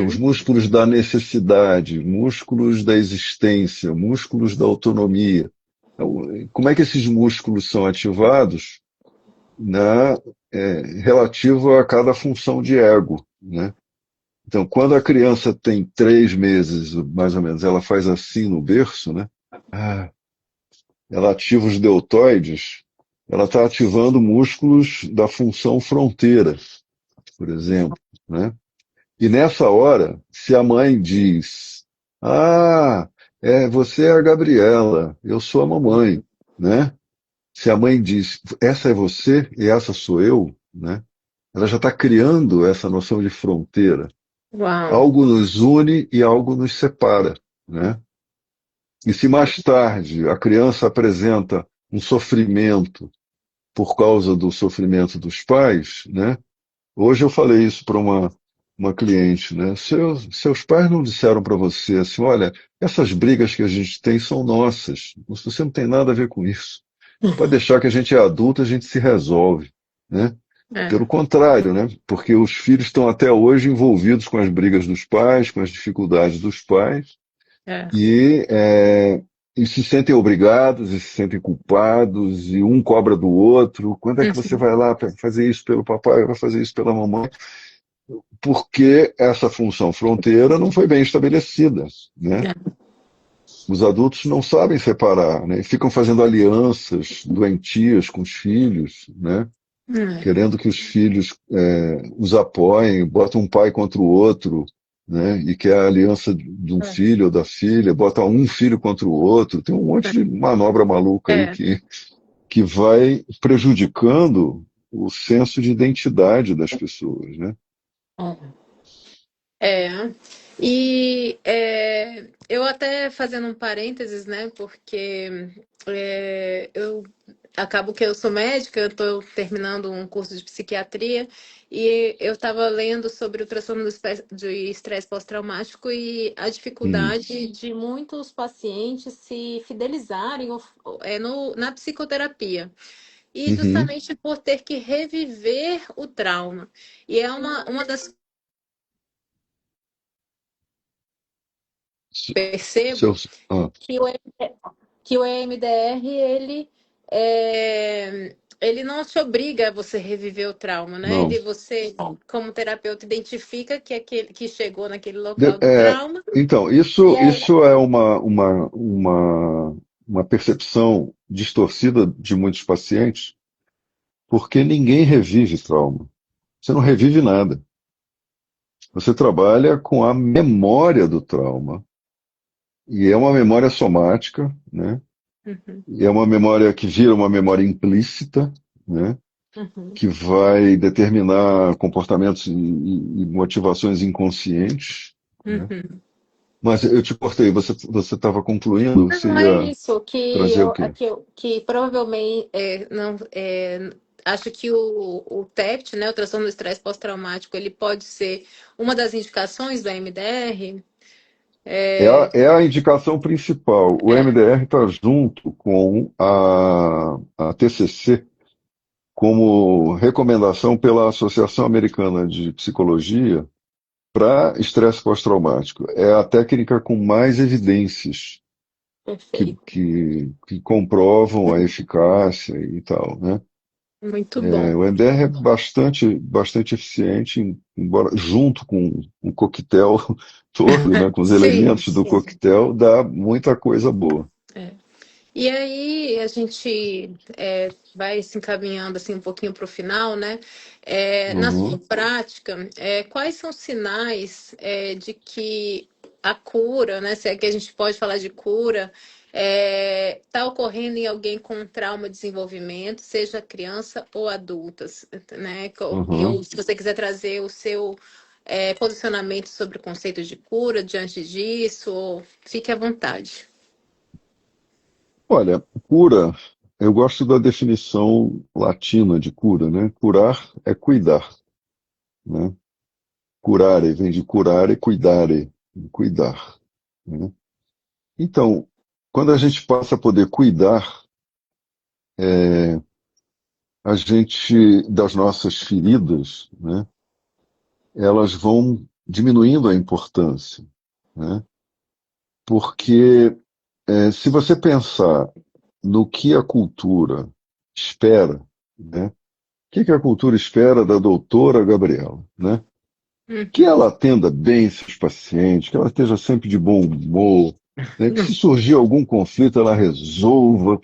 Os Uhum. músculos da necessidade, músculos da existência, músculos da autonomia. Então, como é que esses músculos são ativados na, relativo a cada função de ego, né? Então, quando a criança tem 3 meses, mais ou menos, ela faz assim no berço, né? Ah, ela ativa os deltoides, ela está ativando músculos da função fronteira, por exemplo, né? E nessa hora, se a mãe diz: Ah, você é a Gabriela, eu sou a mamãe, né? Se a mãe diz: Essa é você e essa sou eu, né? Ela já está criando essa noção de fronteira. Uau. Algo nos une e algo nos separa, né? E se mais tarde a criança apresenta um sofrimento por causa do sofrimento dos pais, né? Hoje eu falei isso para uma cliente, né? Seus pais não disseram para você assim, olha, essas brigas que a gente tem são nossas, você não tem nada a ver com isso. Pode deixar que a gente é adulto, a gente se resolve, né? Pelo É, contrário, né? Porque os filhos estão até hoje envolvidos com as brigas dos pais, com as dificuldades dos pais, é. e, é, e se sentem obrigados, e se sentem culpados, e um cobra do outro. Quando é que você Uhum. vai lá para fazer isso pelo papai, vai fazer isso pela mamãe? Porque essa função fronteira não foi bem estabelecida, né? É. Os adultos não sabem separar, né? E ficam fazendo alianças doentias com os filhos, né? É. Querendo que os filhos os apoiem, botam um pai contra o outro, né? E que a aliança de um filho ou da filha, bota um filho contra o outro. Tem um monte de manobra maluca aí É. que vai prejudicando o senso de identidade das pessoas, né? É. E eu até fazendo um parênteses, né? Porque eu acabo que eu sou médica, eu estou terminando um curso de psiquiatria e eu estava lendo sobre o transtorno de estresse pós-traumático e a Hum. dificuldade de muitos pacientes se fidelizarem na psicoterapia. E Uhum. justamente por ter que reviver o trauma. E é uma das percebo Seus, ah, que que o EMDR ele não te obriga a você reviver o trauma, né? não. Você, como terapeuta, identifica que aquele que chegou naquele De- local do é, trauma então, e aí, isso é uma percepção distorcida de muitos pacientes, porque ninguém revive trauma. Você não revive nada. Você trabalha com a memória do trauma. E é uma memória somática, né? Uhum, E é uma memória que vira uma memória implícita, né? uhum, Que vai determinar comportamentos e motivações inconscientes, né? uhum. Mas eu te cortei, você estava concluindo, você Não é ia isso que trazer o quê? que provavelmente não acho que o TEPT, né, o transtorno do estresse pós-traumático, ele pode ser uma das indicações do MDR. É a indicação principal. O É, MDR está junto com a TCC como recomendação pela Associação Americana de Psicologia para estresse pós-traumático. É a técnica com mais evidências perfeito. que comprovam a eficácia e tal, né? Muito bom. O MDR é bastante eficiente, embora junto com o coquetel todo, né, com os Sim, elementos do sim. coquetel, dá muita coisa boa. É. E aí a gente vai se encaminhando assim um pouquinho para o final, né? Na sua Uhum, prática, quais são os sinais de que a cura, né? Se é que a gente pode falar de cura, está ocorrendo em alguém com trauma de desenvolvimento, seja criança ou adulta, né? uhum. Ou se você quiser trazer o seu posicionamento sobre o conceito de cura diante disso, fique à vontade. Olha, cura, eu gosto da definição latina de cura, né? Curar é cuidar, né? Curare vem de curare, cuidare, cuidar, né? Então, quando a gente passa a poder cuidar, a gente, das nossas feridas, né? Elas vão diminuindo a importância, né? Porque se você pensar no que a cultura espera, né? O que a cultura espera da doutora Gabriela, né? Que Uhum. ela atenda bem seus pacientes, que ela esteja sempre de bom humor, né? Que se surgir algum conflito ela resolva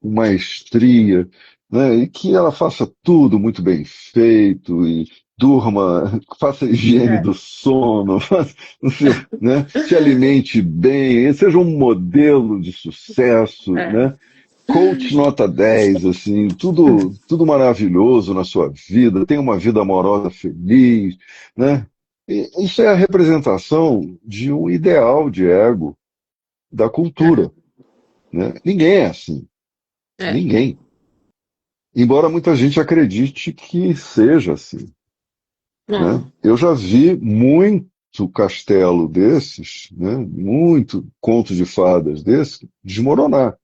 com maestria, né? E que ela faça tudo muito bem feito e durma, faça a higiene É. do sono, faça, né? Se alimente bem, seja um modelo de sucesso, É. né? Coach nota 10 assim, tudo maravilhoso na sua vida, tem uma vida amorosa feliz, né? E isso é a representação de um ideal de ego da cultura, né? Ninguém é assim, É. ninguém. Embora muita gente acredite que seja assim, né? Não. Eu já vi muito castelo desses, né? Muito conto de fadas desse desmoronar.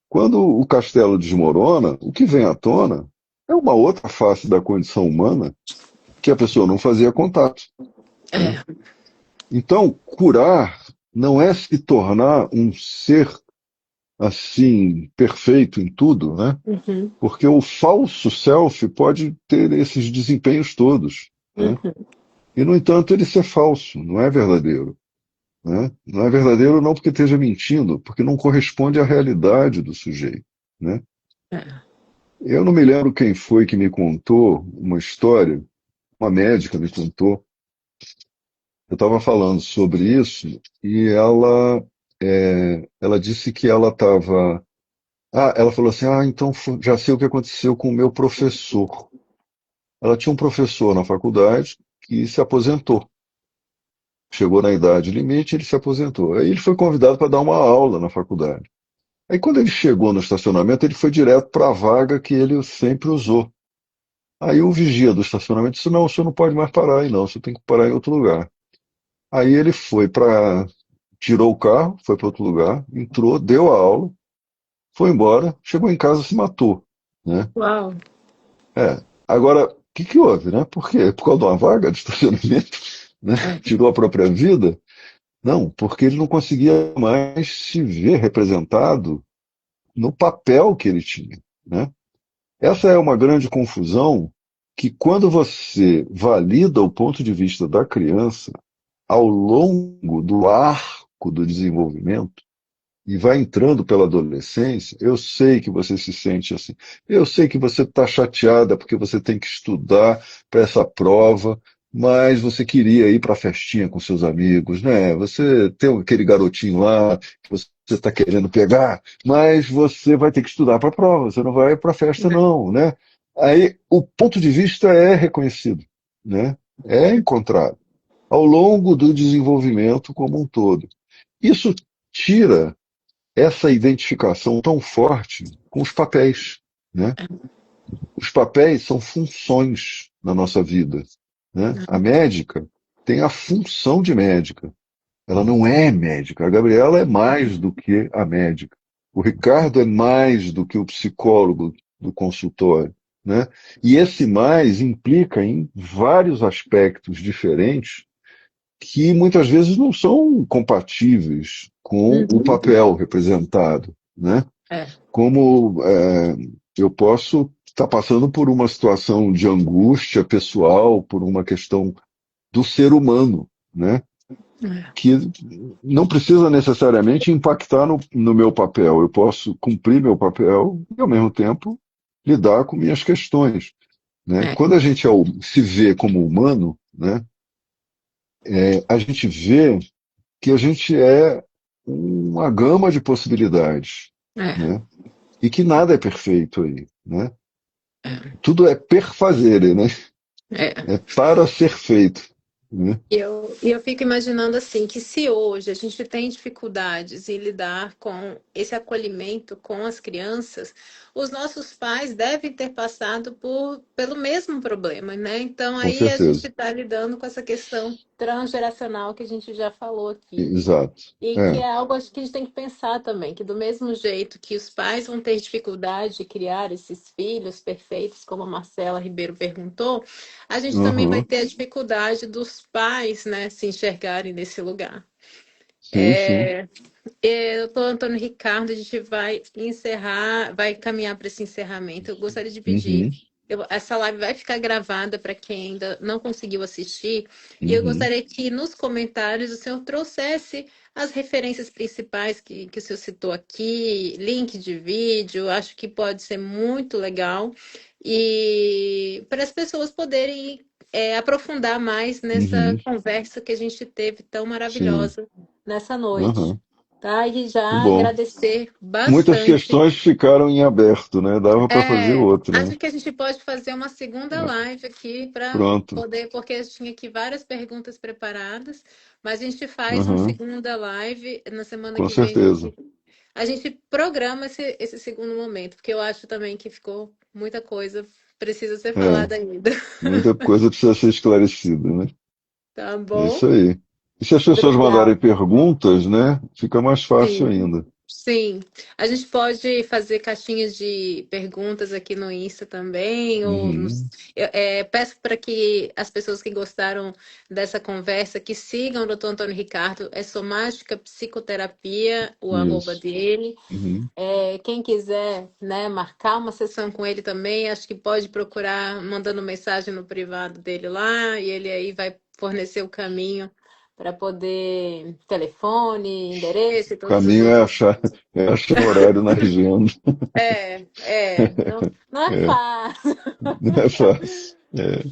Quando o castelo desmorona, o que vem à tona é uma outra face da condição humana que a pessoa não fazia contato, né? É. Então, curar não é se tornar um ser assim perfeito em tudo, né? Uhum. Porque o falso self pode ter esses desempenhos todos, né? Uhum. E no entanto ele ser falso, não é verdadeiro, né? Não é verdadeiro não porque esteja mentindo, porque não corresponde à realidade do sujeito, né? É. Eu não me lembro quem foi que me contou uma história, uma médica me contou. Eu estava falando sobre isso e ela disse que ela estava. Ah, ela falou assim: ah, então já sei o que aconteceu com o meu professor. Ela tinha um professor na faculdade que se aposentou. Chegou na idade limite, ele se aposentou. Aí ele foi convidado para dar uma aula na faculdade. Aí quando ele chegou no estacionamento, ele foi direto para a vaga que ele sempre usou. Aí o vigia do estacionamento disse: não, o senhor não pode mais parar aí, não, o senhor tem que parar em outro lugar. Aí ele foi para. Tirou o carro, foi para outro lugar, entrou, deu a aula, foi embora, chegou em casa e se matou, né? Uau. Agora, o que houve, né? Por quê? Por causa de uma vaga de estacionamento, né? É. Tirou a própria vida. Não, porque ele não conseguia mais se ver representado no papel que ele tinha, né? Essa é uma grande confusão que, quando você valida o ponto de vista da criança ao longo do arco do desenvolvimento, e vai entrando pela adolescência, eu sei que você se sente assim. Eu sei que você está chateada porque você tem que estudar para essa prova, mas você queria ir para a festinha com seus amigos, né? Você tem aquele garotinho lá que você está querendo pegar, mas você vai ter que estudar para a prova, você não vai para a festa, não, né? Aí o ponto de vista é reconhecido, né? É encontrado ao longo do desenvolvimento como um todo. Isso tira essa identificação tão forte com os papéis, né? Os papéis são funções na nossa vida, né? A médica tem a função de médica. Ela não é médica. A Gabriela é mais do que a médica. O Ricardo é mais do que o psicólogo do consultório, né? E esse mais implica em vários aspectos diferentes que muitas vezes não são compatíveis com o Uhum. papel representado, né? É, Como eu posso estar passando por uma situação de angústia pessoal, por uma questão do ser humano, né? é, Que não precisa necessariamente impactar no meu papel. Eu posso cumprir meu papel e, ao mesmo tempo, lidar com minhas questões, né? é, Quando a gente se vê como humano, né, a gente vê que a gente é uma gama de possibilidades, é, né? E que nada é perfeito aí, né? é. Tudo é per fazere, né? É. É para ser feito, né? E eu fico imaginando assim, que se hoje a gente tem dificuldades em lidar com esse acolhimento com as crianças, os nossos pais devem ter passado pelo mesmo problema, né? Então Com aí a gente certeza. está lidando com essa questão transgeracional que a gente já falou aqui. Exato. E que É. é algo acho que a gente tem que pensar também, que do mesmo jeito que os pais vão ter dificuldade de criar esses filhos perfeitos, como a Marcela Ribeiro perguntou, a gente também vai Uhum. ter a dificuldade dos pais, né, se enxergarem nesse lugar. Sim, sim. Doutor Antônio Ricardo, a gente vai encerrar, vai caminhar para esse encerramento. Eu gostaria de pedir, Uhum. essa live vai ficar gravada para quem ainda não conseguiu assistir, e eu Uhum. gostaria que nos comentários o senhor trouxesse as referências principais que o senhor citou aqui, link de vídeo, acho que pode ser muito legal, e para as pessoas poderem aprofundar mais nessa Uhum. conversa que a gente teve tão Sim. maravilhosa nessa noite, Uhum. tá? E Que já bom. agradecer Muitas bastante. questões ficaram em aberto, né? Dava para fazer outra. Acho que a gente pode fazer uma segunda É. live aqui para Pronto. poder, porque eu tinha aqui várias perguntas preparadas, mas a gente faz uma Uhum. segunda live na semana Com que vem. certeza. A gente programa esse segundo momento, porque eu acho também que ficou muita coisa precisa ser É. falada ainda. Muita coisa precisa ser esclarecida, né? Tá É bom? isso aí. E se as pessoas mandarem Obrigada. perguntas, né? Fica mais fácil Sim. ainda. Sim, a gente pode fazer caixinhas de perguntas aqui no Insta também, Uhum. peço para que as pessoas que gostaram dessa conversa que sigam o Dr. Antônio Ricardo, é Somática Psicoterapia, o arroba Isso. dele. Uhum. Quem quiser, né, marcar uma sessão com ele também, acho que pode procurar mandando mensagem no privado dele lá, e ele aí vai fornecer o caminho para poder telefone, endereço e O todas as caminho outras. é achar horário na agenda. Não é É, fácil. não é fácil. É.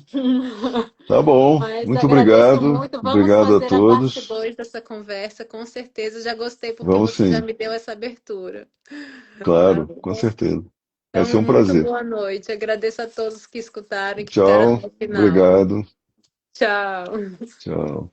Tá bom. Mas Muito agradeço obrigado. muito. Vamos Obrigado a fazer a parte todos. 2 dessa conversa, com certeza. Já gostei porque Vamos você já sim. me deu essa abertura. Tá Claro, com bom? certeza. Vai Então, ser um muito prazer. boa noite. Agradeço a todos que escutaram e que ficaram Tchau. até o final. Obrigado. Tchau. Tchau.